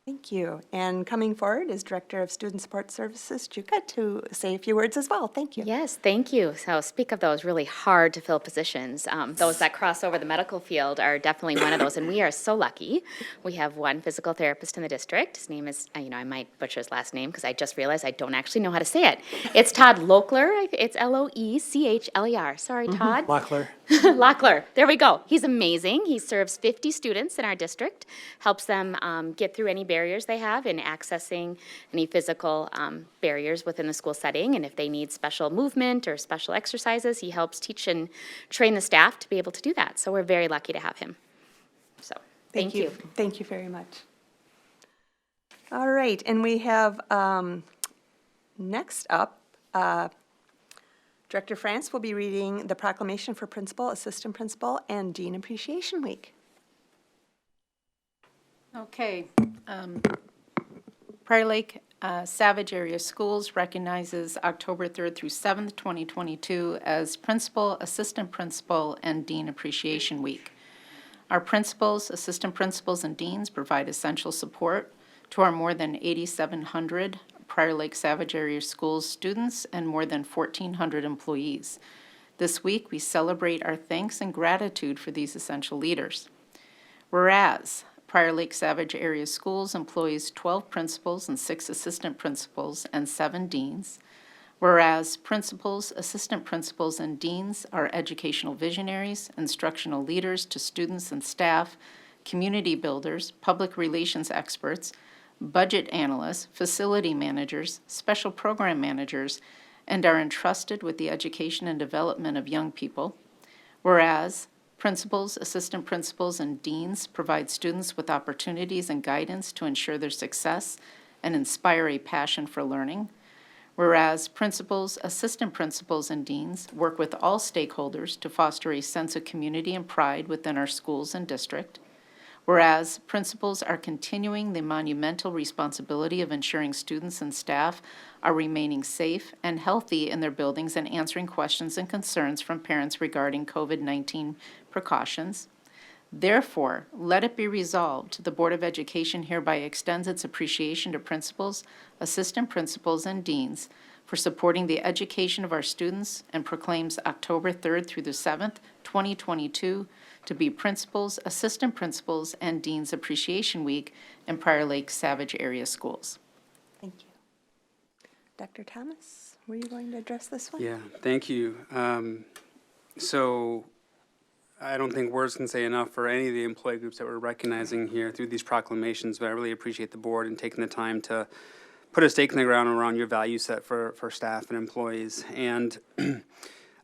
Thank you. And coming forward is Director of Student Support Services, Juka, to say a few words as well. Thank you. Yes, thank you. So speak of those really hard to fill positions. Those that cross over the medical field are definitely one of those, and we are so lucky. We have one physical therapist in the district. His name is, I might butcher his last name because I just realized I don't actually know how to say it. It's Todd Loechler. It's Loechler. Sorry, Todd. Locklear. Locklear. There we go. He's amazing. He serves 50 students in our district, helps them get through any barriers they have in accessing any physical barriers within the school setting. And if they need special movement or special exercises, he helps teach and train the staff to be able to do that. So we're very lucky to have him. So thank you. Thank you very much. All right, and we have next up, Director France will be reading the proclamation for Principal, Assistant Principal, and Dean Appreciation Week. Okay. Prior Lake Savage Area Schools recognizes October 3rd through 7th, 2022 as Principal, Assistant Principal, and Dean Appreciation Week. Our principals, assistant principals, and deans provide essential support to our more than 8,700 Prior Lake Savage Area Schools students and more than 1,400 employees. This week, we celebrate our thanks and gratitude for these essential leaders. Whereas Prior Lake Savage Area Schools employs 12 principals and 6 assistant principals and 7 deans. Whereas principals, assistant principals, and deans are educational visionaries, instructional leaders to students and staff, community builders, public relations experts, budget analysts, facility managers, special program managers, and are entrusted with the education and development of young people. Whereas principals, assistant principals, and deans provide students with opportunities and guidance to ensure their success and inspire a passion for learning. Whereas principals, assistant principals, and deans work with all stakeholders to foster a sense of community and pride within our schools and district. Whereas principals are continuing the monumental responsibility of ensuring students and staff are remaining safe and healthy in their buildings and answering questions and concerns from parents regarding COVID-19 precautions. Therefore, let it be resolved, the Board of Education hereby extends its appreciation to principals, assistant principals, and deans for supporting the education of our students and proclaims October 3rd through the 7th, 2022, to be Principals, Assistant Principals, and Deans Appreciation Week in Prior Lake Savage Area Schools. Thank you. Dr. Thomas, were you going to address this one? Yeah, thank you. So I don't think words can say enough for any of the employee groups that we're recognizing here through these proclamations, but I really appreciate the board and taking the time to put a stake in the ground around your value set for staff and employees. And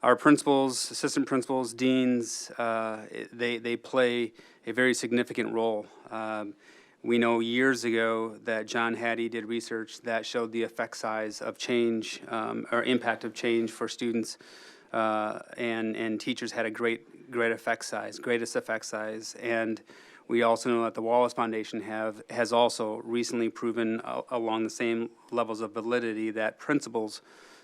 our principals, assistant principals, deans, they play a very significant role. We know years ago that John Hattie did research that showed the effect size of change, or impact of change for students, and teachers had a great effect size, greatest effect size. And we also know that the Wallace Foundation has also recently proven along the same levels of validity that principals,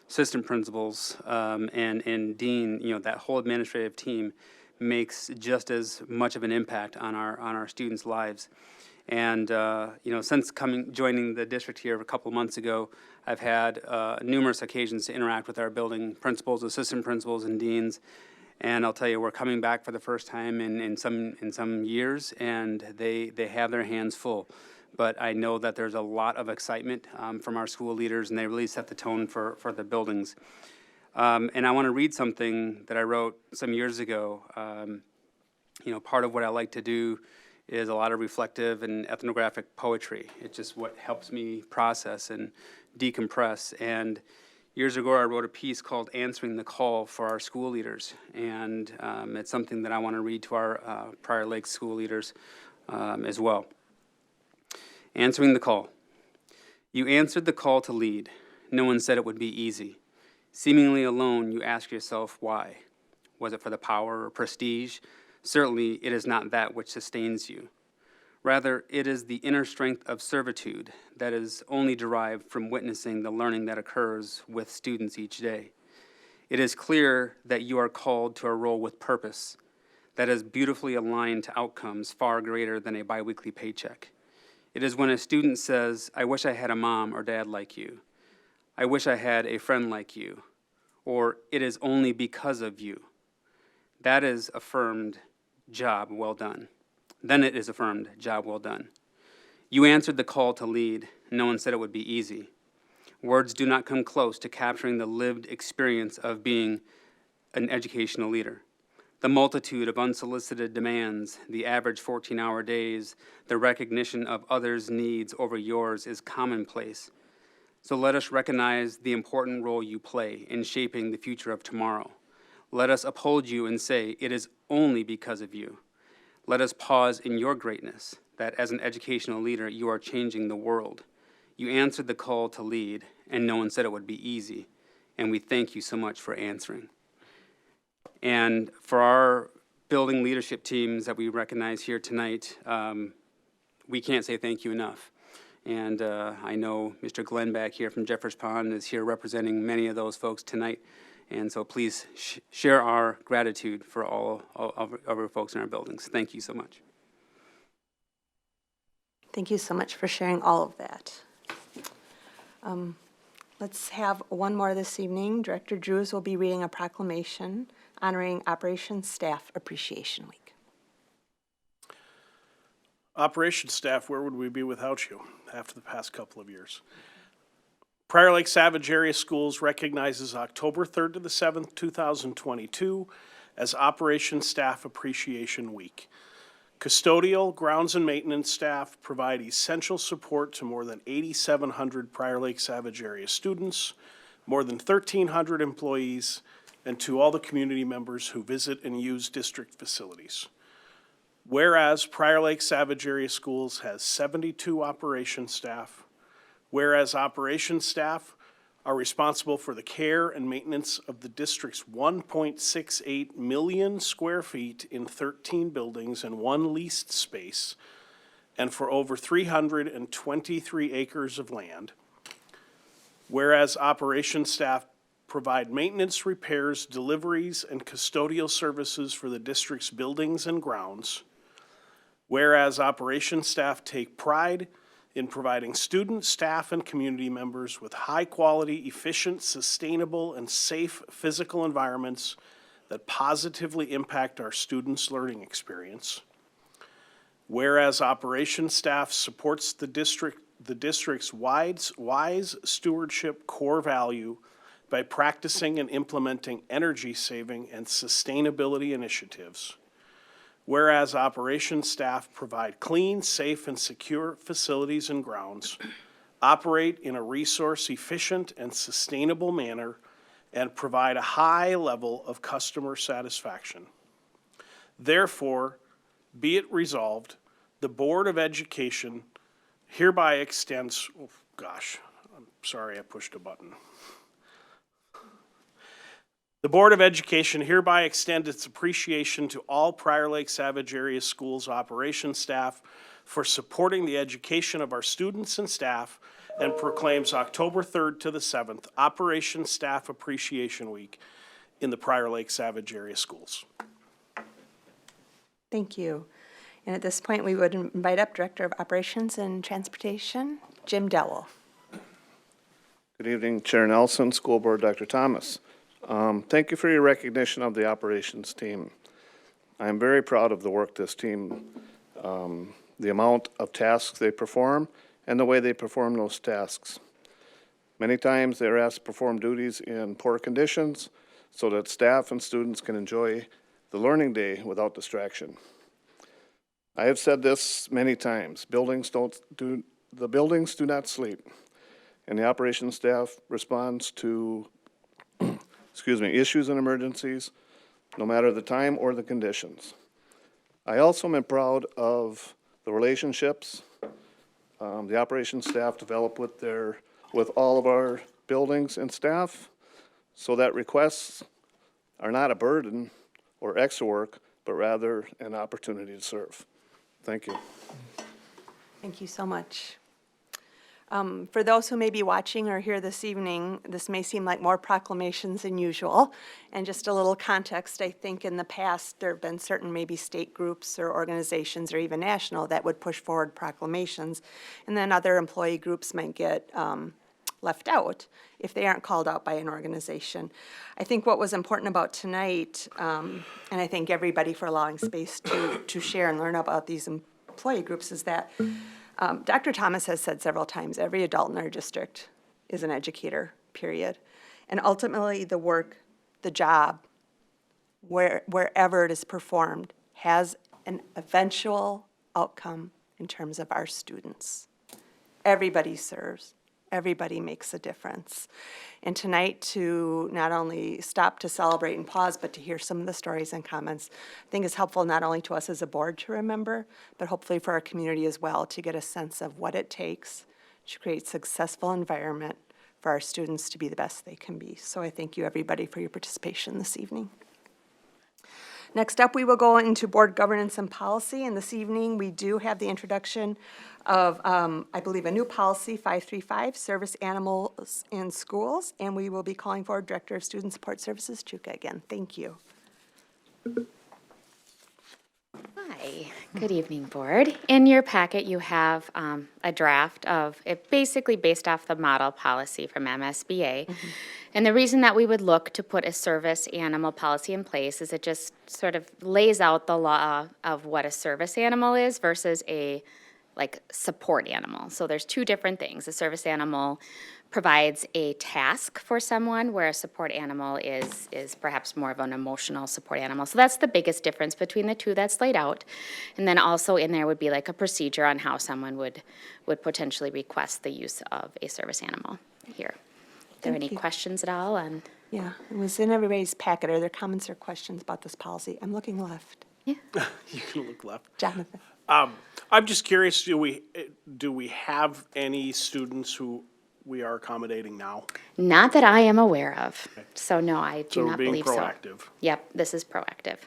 assistant principals, and dean, that whole administrative team makes just as much of an impact on our students' lives. And since joining the district here a couple of months ago, I've had numerous occasions to interact with our building principals, assistant principals, and deans. And I'll tell you, we're coming back for the first time in some years, and they have their hands full. But I know that there's a lot of excitement from our school leaders, and they really set the tone for the buildings. And I want to read something that I wrote some years ago. Part of what I like to do is a lot of reflective and ethnographic poetry. It's just what helps me process and decompress. And years ago, I wrote a piece called Answering the Call for our school leaders. And it's something that I want to read to our Prior Lake school leaders as well. Answering the call. You answered the call to lead. No one said it would be easy. Seemingly alone, you ask yourself why. Was it for the power or prestige? Certainly, it is not that which sustains you. Rather, it is the inner strength of servitude that is only derived from witnessing the learning that occurs with students each day. It is clear that you are called to a role with purpose that is beautifully aligned to outcomes far greater than a biweekly paycheck. It is when a student says, "I wish I had a mom or dad like you. I wish I had a friend like you," or "it is only because of you." That is affirmed, "Job well done." Then it is affirmed, "Job well done." You answered the call to lead. No one said it would be easy. Words do not come close to capturing the lived experience of being an educational leader. The multitude of unsolicited demands, the average 14-hour days, the recognition of others' needs over yours is commonplace. So let us recognize the important role you play in shaping the future of tomorrow. Let us uphold you and say, "It is only because of you." Let us pause in your greatness, that as an educational leader, you are changing the world. You answered the call to lead, and no one said it would be easy, and we thank you so much for answering. And for our building leadership teams that we recognize here tonight, we can't say thank you enough. And I know Mr. Glenn back here from Jeffers Pond is here representing many of those folks tonight. And so please share our gratitude for all of our folks in our buildings. Thank you so much. Thank you so much for sharing all of that. Let's have one more this evening. Director Drews will be reading a proclamation honoring Operations Staff Appreciation Week. Operations staff, where would we be without you after the past couple of years? Prior Lake Savage Area Schools recognizes October 3rd to the 7th, 2022 as Operations Staff Appreciation Week. Custodial, grounds, and maintenance staff provide essential support to more than 8,700 Prior Lake Savage Area students, more than 1,300 employees, and to all the community members who visit and use district facilities. Whereas Prior Lake Savage Area Schools has 72 operations staff, whereas operations staff are responsible for the care and maintenance of the district's 1.68 million square feet in 13 buildings and 1 leased space, and for over 323 acres of land. Whereas operations staff provide maintenance, repairs, deliveries, and custodial services for the district's buildings and grounds. Whereas operations staff take pride in providing student, staff, and community members with high-quality, efficient, sustainable, and safe physical environments that positively impact our students' learning experience. Whereas operations staff supports the district's wise stewardship core value by practicing and implementing energy-saving and sustainability initiatives. Whereas operations staff provide clean, safe, and secure facilities and grounds, operate in a resource-efficient and sustainable manner, and provide a high level of customer satisfaction. Therefore, be it resolved, the Board of Education hereby extends, oh gosh, I'm sorry I pushed a button. The Board of Education hereby extends its appreciation to all Prior Lake Savage Area Schools operations staff for supporting the education of our students and staff, and proclaims October 3rd to the 7th Operations Staff Appreciation Week in the Prior Lake Savage Area Schools. Thank you. And at this point, we would invite up Director of Operations and Transportation, Jim Dowell. Good evening, Chair Nelson, School Board, Dr. Thomas. Thank you for your recognition of the operations team. I am very proud of the work this team, the amount of tasks they perform, and the way they perform those tasks. Many times they're asked to perform duties in poor conditions so that staff and students can enjoy the learning day without distraction. I have said this many times, the buildings do not sleep, and the operations staff responds to issues and emergencies, no matter the time or the conditions. I also am proud of the relationships the operations staff develop with all of our buildings and staff, so that requests are not a burden or extra work, but rather an opportunity to serve. Thank you. Thank you so much. For those who may be watching or here this evening, this may seem like more proclamations than usual. And just a little context, I think in the past, there have been certain maybe state groups or organizations or even national that would push forward proclamations. And then other employee groups might get left out if they aren't called out by an organization. I think what was important about tonight, and I thank everybody for allowing space to share and learn about these employee groups, is that Dr. Thomas has said several times, every adult in our district is an educator, period. And ultimately, the work, the job, wherever it is performed, has an eventual outcome in terms of our students. Everybody serves. Everybody makes a difference. And tonight, to not only stop to celebrate and pause, but to hear some of the stories and comments, I think is helpful not only to us as a board to remember, but hopefully for our community as well, to get a sense of what it takes to create a successful environment for our students to be the best they can be. So I thank you, everybody, for your participation this evening. Next up, we will go into board governance and policy, and this evening we do have the introduction of, I believe, a new policy, 535, service animals in schools, and we will be calling for Director of Student Support Services, Chuka, again. Thank you. Hi, good evening, board. In your packet, you have a draft of it, basically based off the model policy from MSBA. And the reason that we would look to put a service animal policy in place is it just sort of lays out the law of what a service animal is versus a support animal. So there's two different things. A service animal provides a task for someone, where a support animal is perhaps more of an emotional support animal. So that's the biggest difference between the two that's laid out. And then also in there would be like a procedure on how someone would potentially request the use of a service animal here. Are there any questions at all on? Yeah, it was in everybody's packet. Are there comments or questions about this policy? I'm looking left. You can look left. Jonathan? I'm just curious, do we have any students who we are accommodating now? Not that I am aware of. So no, I do So we're not being believe so. proactive. Yep, this is proactive.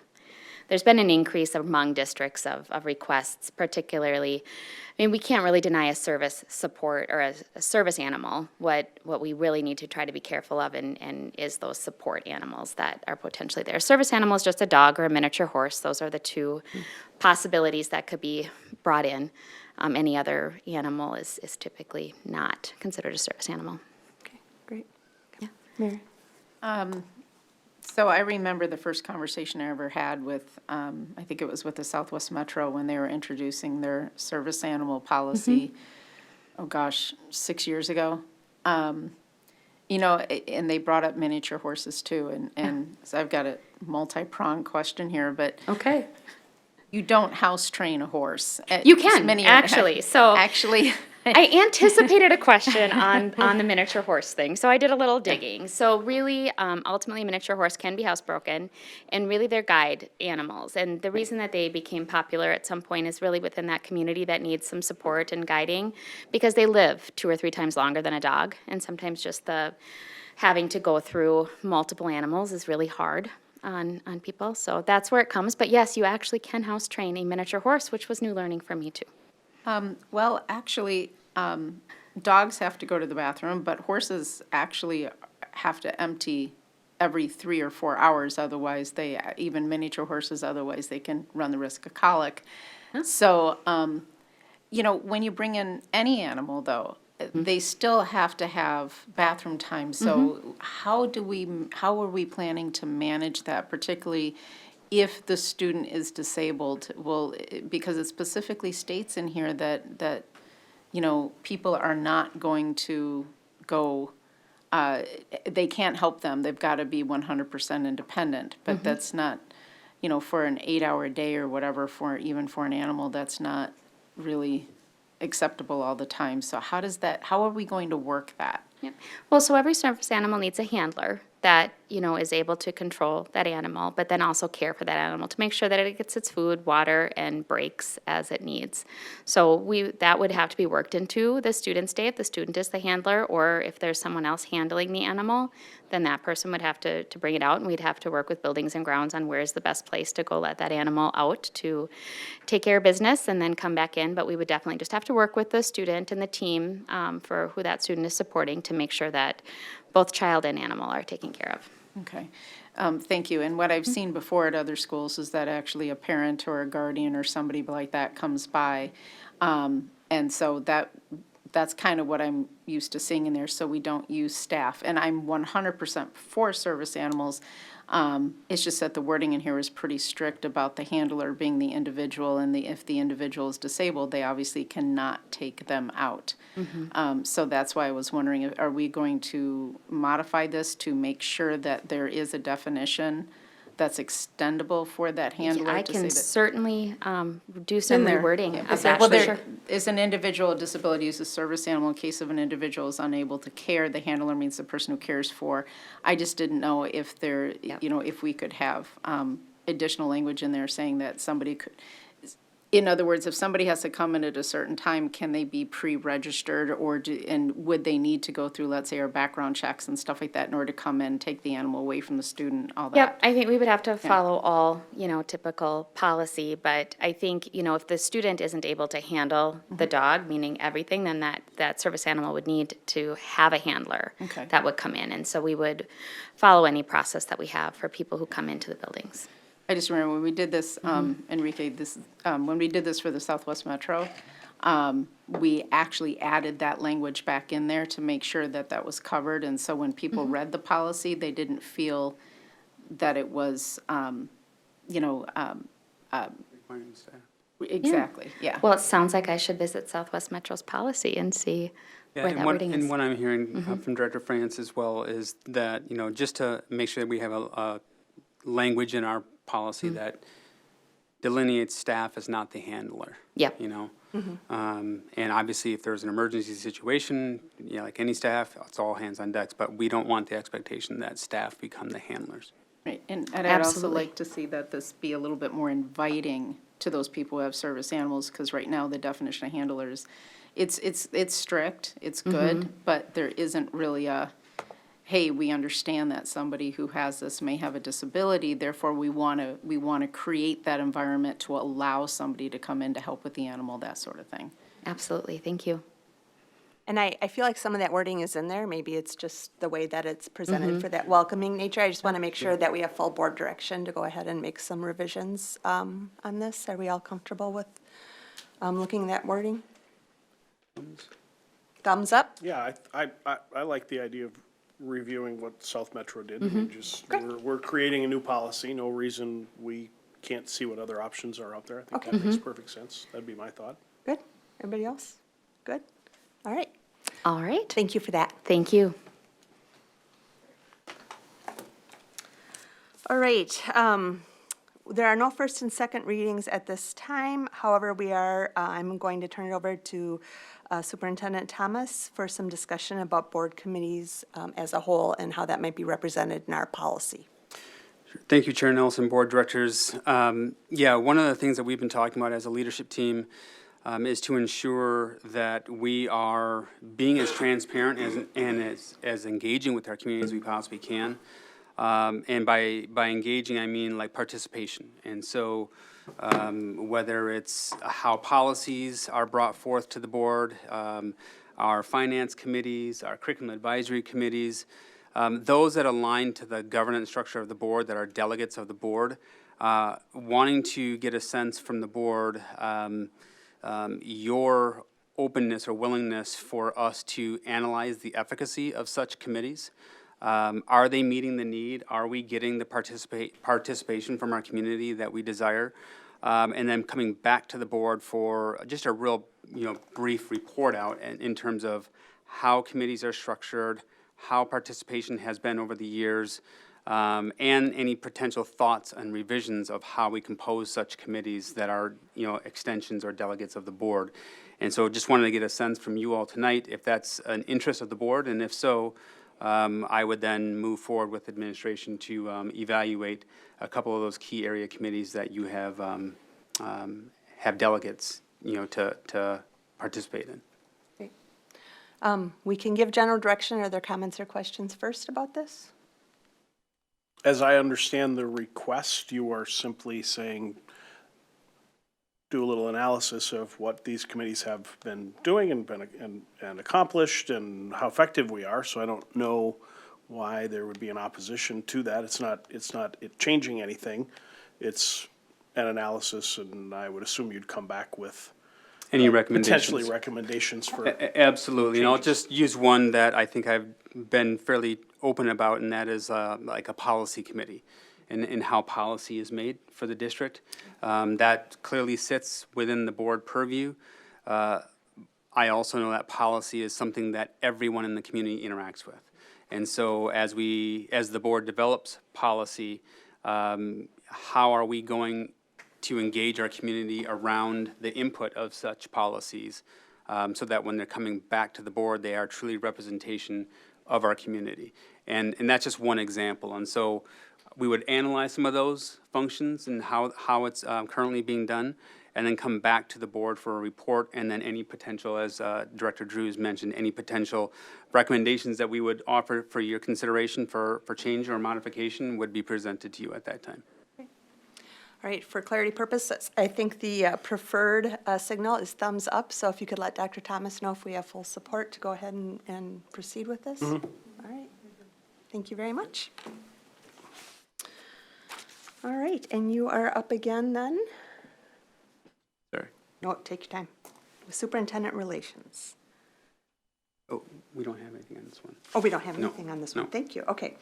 There's been an increase among districts of requests, particularly, I mean, we can't really deny a service support or a service animal. What we really need to try to be careful of and is those support animals that are potentially there. A service animal is just a dog or a miniature horse. Those are the two possibilities that could be brought in. Any other animal is typically not considered a service animal. Okay, great. Yeah. Mary? So I remember the first conversation I ever had with, I think it was with the Southwest Metro when they were introducing their service animal policy, oh gosh, 6 years ago. You know, and they brought up miniature horses too, and so I've got a multi-pronged question here, but. Okay. You don't house train a horse. You can, actually. So Actually. I anticipated a question on the miniature horse thing, so I did a little digging. So really, ultimately, a miniature horse can be housebroken, and really they're guide animals. And the reason that they became popular at some point is really within that community that needs some support and guiding, because they live 2 or 3 times longer than a dog, and sometimes just the having to go through multiple animals is really hard on people. So that's where it comes. But yes, you actually can house train a miniature horse, which was new learning for me too. Well, actually, dogs have to go to the bathroom, but horses actually have to empty every 3 or 4 hours. Otherwise, even miniature horses, otherwise they can run the risk of colic. So, you know, when you bring in any animal, though, they still have to have bathroom time. So how are we planning to manage that, particularly if the student is disabled? Well, because it specifically states in here that you know, people are not going to go, they can't help them. They've got to be 100% independent. But that's not, you know, for an 8-hour day or whatever, even for an animal, that's not really acceptable all the time. So how are we going to work that? Yep. Well, so every service animal needs a handler that, you know, is able to control that animal, but then also care for that animal to make sure that it gets its food, water, and breaks as it needs. So that would have to be worked into the student's day if the student is the handler, or if there's someone else handling the animal, then that person would have to bring it out, and we'd have to work with Buildings and Grounds on where's the best place to go let that animal out to take care of business and then come back in. But we would definitely just have to work with the student and the team for who that student is supporting to make sure that both child and animal are taken care of. Okay, thank you. And what I've seen before at other schools is that actually a parent or a guardian or somebody like that comes by. And so that's kind of what I'm used to seeing in there, so we don't use staff. And I'm 100% for service animals. It's just that the wording in here is pretty strict about the handler being the individual, and if the individual is disabled, they obviously cannot take them out. So that's why I was wondering, are we going to modify this to make sure that there is a definition that's extendable for that handler? I to can say that- certainly do some there. rewording Yeah, of because that, actually, sure. is an individual with disability is a service animal in case of an individual is unable to care. The handler means the person who cares for. I just didn't know if there, Yep. you know, if we could have additional language in there saying that somebody could, in other words, if somebody has to come in at a certain time, can they be pre-registered, or and would they need to go through, let's say, our background checks and stuff like that in order to come in, take the animal away from the student, all that? Yep, I think we would have to follow all, you know, typical policy, but I think, you know, if the student isn't able to handle the dog, meaning everything, then that service animal would need to have a handler Okay. that would come in, and so we would follow any process that we have for people who come into the buildings. I just remember when we did this, Enrique, when we did this for the Southwest Metro, we actually added that language back in there to make sure that that was covered. And so when people read the policy, they didn't feel that it was, you know, Requiring staff. exactly, yeah. Well, it sounds like I should visit Southwest Metro's policy and see Yeah, where and that wording is. And what I'm hearing from Director France as well is that, you know, just to make sure that we have a language in our policy that delineates staff as not the handler. Yep. You know? And obviously, if there's an emergency situation, you know, like any staff, it's all hands on decks, but we don't want the expectation that staff become the handlers. Right, and I'd also Absolutely. like to see that this be a little bit more inviting to those people who have service animals, because right now the definition of handlers, it's strict, it's good, but there isn't really a, hey, we understand that somebody who has this may have a disability, therefore we want to create that environment to allow somebody to come in to help with the animal, that sort of thing. Absolutely, thank you. And I feel like some of that wording is in there. Maybe it's just the way that it's presented for that welcoming nature. I just want to make sure that we have full board direction to go ahead and make some revisions on this. Are we all comfortable with looking at that wording? Thumbs up? Yeah, I like the idea of reviewing what South Metro did. I mean, just, we're creating a new policy, no reason we can't see what other options are out there. I think that makes perfect sense. That'd be my thought. Good. Everybody else? Good? All right. All right, Thank you for that. thank you. All right, there are no first and second readings at this time. However, I'm going to turn it over to Superintendent Thomas for some discussion about board committees as a whole and how that might be represented in our policy. Thank you, Chair Nelson, Board Directors. Yeah, one of the things that we've been talking about as a leadership team is to ensure that we are being as transparent and as engaging with our community as we possibly can. And by engaging, I mean like participation. And so whether it's how policies are brought forth to the board, our finance committees, our curriculum advisory committees, those that align to the governance structure of the board, that are delegates of the board, wanting to get a sense from the board, your openness or willingness for us to analyze the efficacy of such committees. Are they meeting the need? Are we getting the participation from our community that we desire? And then coming back to the board for just a real, brief report out in terms of how committees are structured, how participation has been over the years, and any potential thoughts and revisions of how we compose such committees that are, extensions or delegates of the board. And so just wanted to get a sense from you all tonight if that's an interest of the board, and if so, I would then move forward with administration to evaluate a couple of those key area committees that you have delegates, to participate in. We can give general direction. Are there comments or questions first about this? As I understand the request, you are simply saying, do a little analysis of what these committees have been doing and accomplished and how effective we are. So I don't know why there would be an opposition to that. It's not changing anything. It's an analysis, and I would assume you'd come back with Any recommendations? potentially recommendations for. Absolutely, and I'll changes. just use one that I think I've been fairly open about, and that is like a policy committee and how policy is made for the district. That clearly sits within the board purview. I also know that policy is something that everyone in the community interacts with. And so as the board develops policy, how are we going to engage our community around the input of such policies, so that when they're coming back to the board, they are truly representation of our community. And that's just one example. And so we would analyze some of those functions and how it's currently being done, and then come back to the board for a report, and then any potential, as Director Drews mentioned, any potential recommendations that we would offer for your consideration for change or modification would be presented to you at that time. All right, for clarity purposes, I think the preferred signal is thumbs up, so if you could let Dr. Thomas know if we have full support to go ahead and proceed with this. All right, thank you very much. All right, and you are up again then? Sorry. No, take your time. Superintendent Relations. Oh, we don't have anything on this one. Oh, we don't have No, anything on this one. no. Thank you. Okay.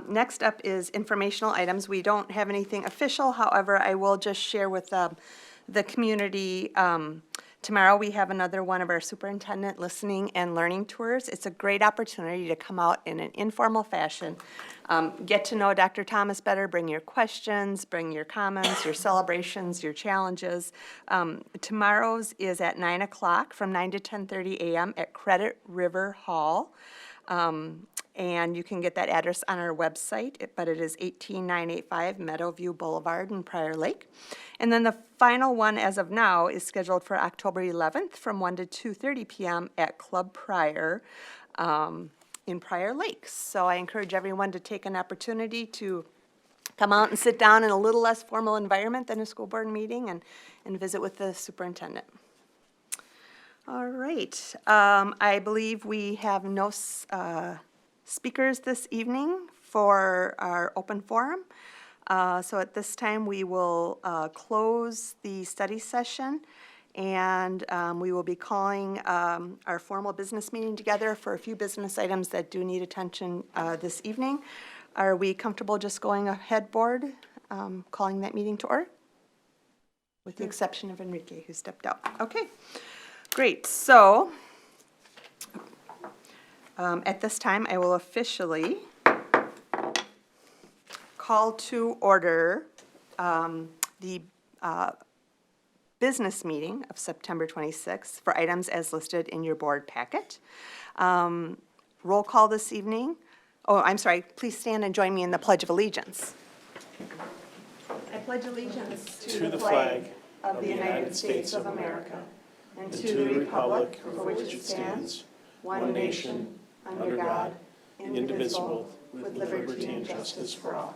Next up is informational items. We don't have anything official. However, I will just share with the community, tomorrow we have another one of our superintendent listening and learning tours. It's a great opportunity to come out in an informal fashion, get to know Dr. Thomas better, bring your questions, bring your comments, your celebrations, your challenges. Tomorrow's is at 9 o'clock, from 9 to 10:30 a.m. at Credit River Hall. And you can get that address on our website, but it is 18985 Meadowview Boulevard in Prior Lake. And then the final one, as of now, is scheduled for October 11th from 1 to 2:30 p.m. at Club Prior in Prior Lake. So I encourage everyone to take an opportunity to come out and sit down in a little less formal environment than a school board meeting and visit with the superintendent. All right. I believe we have no speakers this evening for our open forum. So at this time, we will close the study session, and we will be calling our formal business meeting together for a few business items that do need attention this evening. Are we comfortable just going ahead, board, calling that meeting to order? With the exception of Enrique, who stepped out. Okay, great. So at this time, I will officially call to order the business meeting of September 26th for items as listed in your board packet. Roll call this evening. Oh, I'm sorry. Please stand and join me in the Pledge of Allegiance. I pledge allegiance to the flag of the United States of America and to the republic for which it stands, one nation, under God, indivisible, with liberty and justice for all.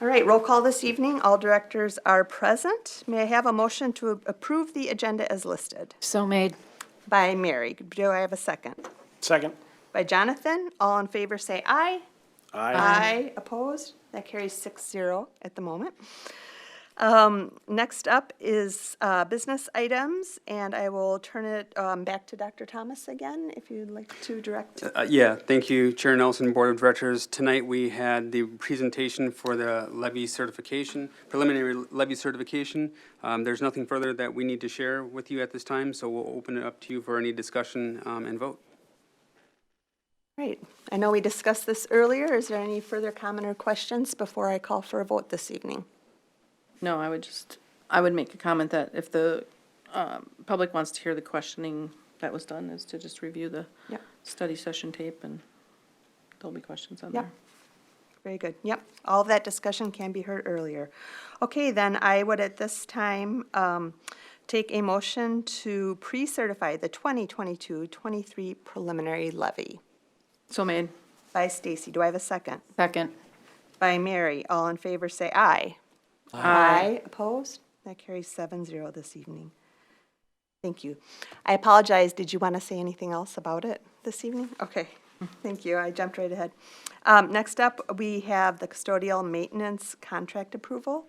All right, roll call this evening. All directors are present. May I have a motion to approve the agenda as listed? So made. By Mary. Do I have a second? Second. By Jonathan. All in favor say aye. Aye. Aye. Opposed? That carries 6-0 at the moment. Next up is business items, and I will turn it back to Dr. Thomas again, if you'd like to direct. Yeah, thank you, Chair Nelson, Board of Directors. Tonight, we had the presentation for the levy certification, preliminary levy certification. There's nothing further that we need to share with you at this time, so we'll open it up to you for any discussion and vote. Right. I know we discussed this earlier. Is there any further comment or questions before I call for a vote this evening? No, I would just I would make a comment that if the public wants to hear the questioning that was done, is to just review the Yep. study session tape, and there'll be questions on Yep. there. Very good. Yep. All of that discussion can be heard earlier. Okay, then I would at this time take a motion to pre-certify the 2022-23 preliminary levy. So made. By Stacy. Do I have a second? Second. By Mary. All in favor, say aye. Aye. Opposed? That carries 7-0 this evening. Thank you. I apologize. Did you want to say anything else about it this evening? Okay. Thank you. I jumped right ahead. Next up, we have the custodial maintenance contract approval.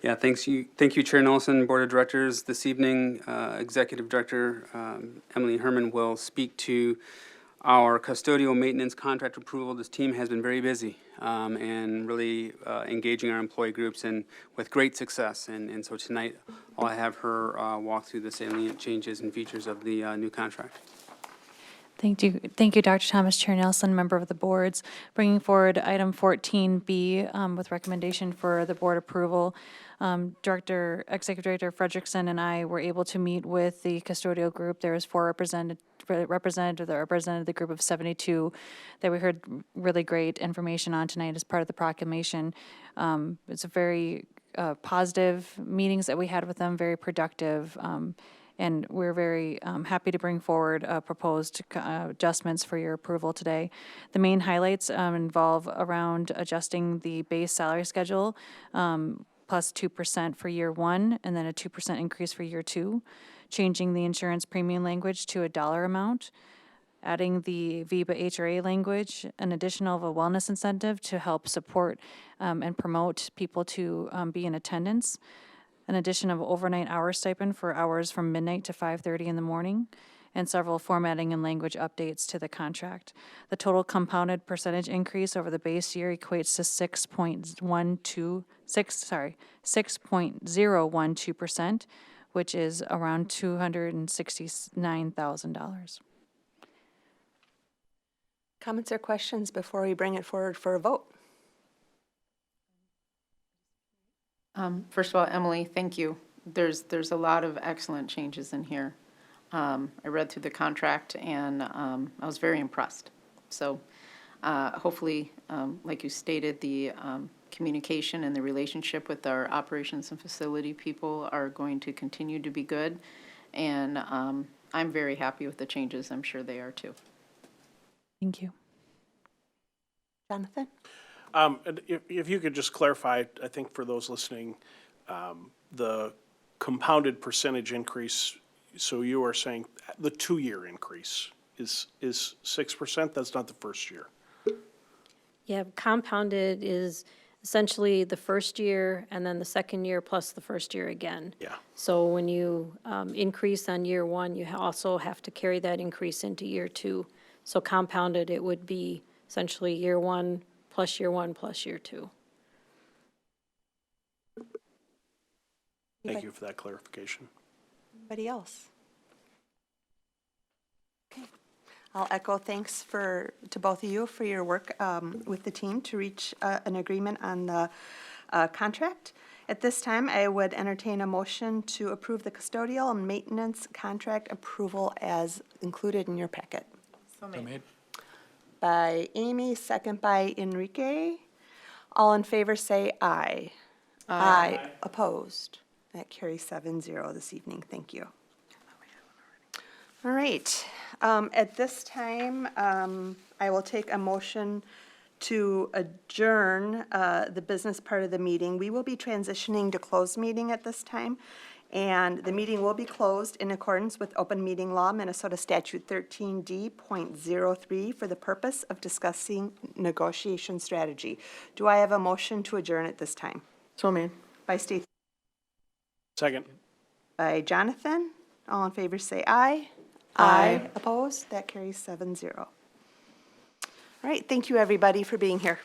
Yeah, thank you, Chair Nelson, Board of Directors. This evening, Executive Director Emily Herman will speak to our custodial maintenance contract approval. This team has been very busy and really engaging our employee groups and with great success. And so tonight, I'll have her walk through the salient changes and features of the new contract. Thank you, Dr. Thomas, Chair Nelson, member of the boards. Bringing forward item 14B with recommendation for the board approval. Executive Director Frederickson and I were able to meet with the custodial group. There was 4 representatives that represented the group of 72 that we heard really great information on tonight as part of the proclamation. It's a very positive meetings that we had with them, very productive. And we're very happy to bring forward proposed adjustments for your approval today. The main highlights involve around adjusting the base salary schedule plus 2% for year 1, and then a 2% increase for year 2, changing the insurance premium language to a dollar amount, adding the VIBA HRA language, an additional of a wellness incentive to help support and promote people to be in attendance, an addition of overnight hour stipend for hours from midnight to 5:30 in the morning, and several formatting and language updates to the contract. The total compounded percentage increase over the base year equates to 6.012%, which is around $269,000. Comments or questions before we bring it forward for a vote? First of all, Emily, thank you. There's a lot of excellent changes in here. I read through the contract and I was very impressed. So hopefully, like you stated, the communication and the relationship with our operations and facility people are going to continue to be good. And I'm very happy with the changes. I'm sure they are too. Thank you. Jonathan? And if you could just clarify, I think for those listening, the compounded percentage increase, so you are saying the 2-year increase is 6%? That's not the first year. Yeah, compounded is essentially the first year and then the second year plus the first year again. Yeah. So when you increase on year 1, you also have to carry that increase into year 2. So compounded, it would be essentially year 1 plus year 1 plus year 2. Thank you for that clarification. Anybody else? Okay. I'll echo thanks to both of you for your work with the team to reach an agreement on the contract. At this time, I would entertain a motion to approve the custodial and maintenance contract approval as included in your packet. So made. By Amy, second by Enrique. All in favor say aye. Aye. Opposed? That carries 7-0 this evening. Thank you. All right. At this time, I will take a motion to adjourn the business part of the meeting. We will be transitioning to closed meeting at this time, and the meeting will be closed in accordance with open meeting law, Minnesota Statute 13D.03, for the purpose of discussing negotiation strategy. Do I have a motion to adjourn at this time? So made. By Stacy. Second. By Jonathan. All in favor say aye. Aye. Opposed? That carries 7-0. All right, thank you, everybody, for being here.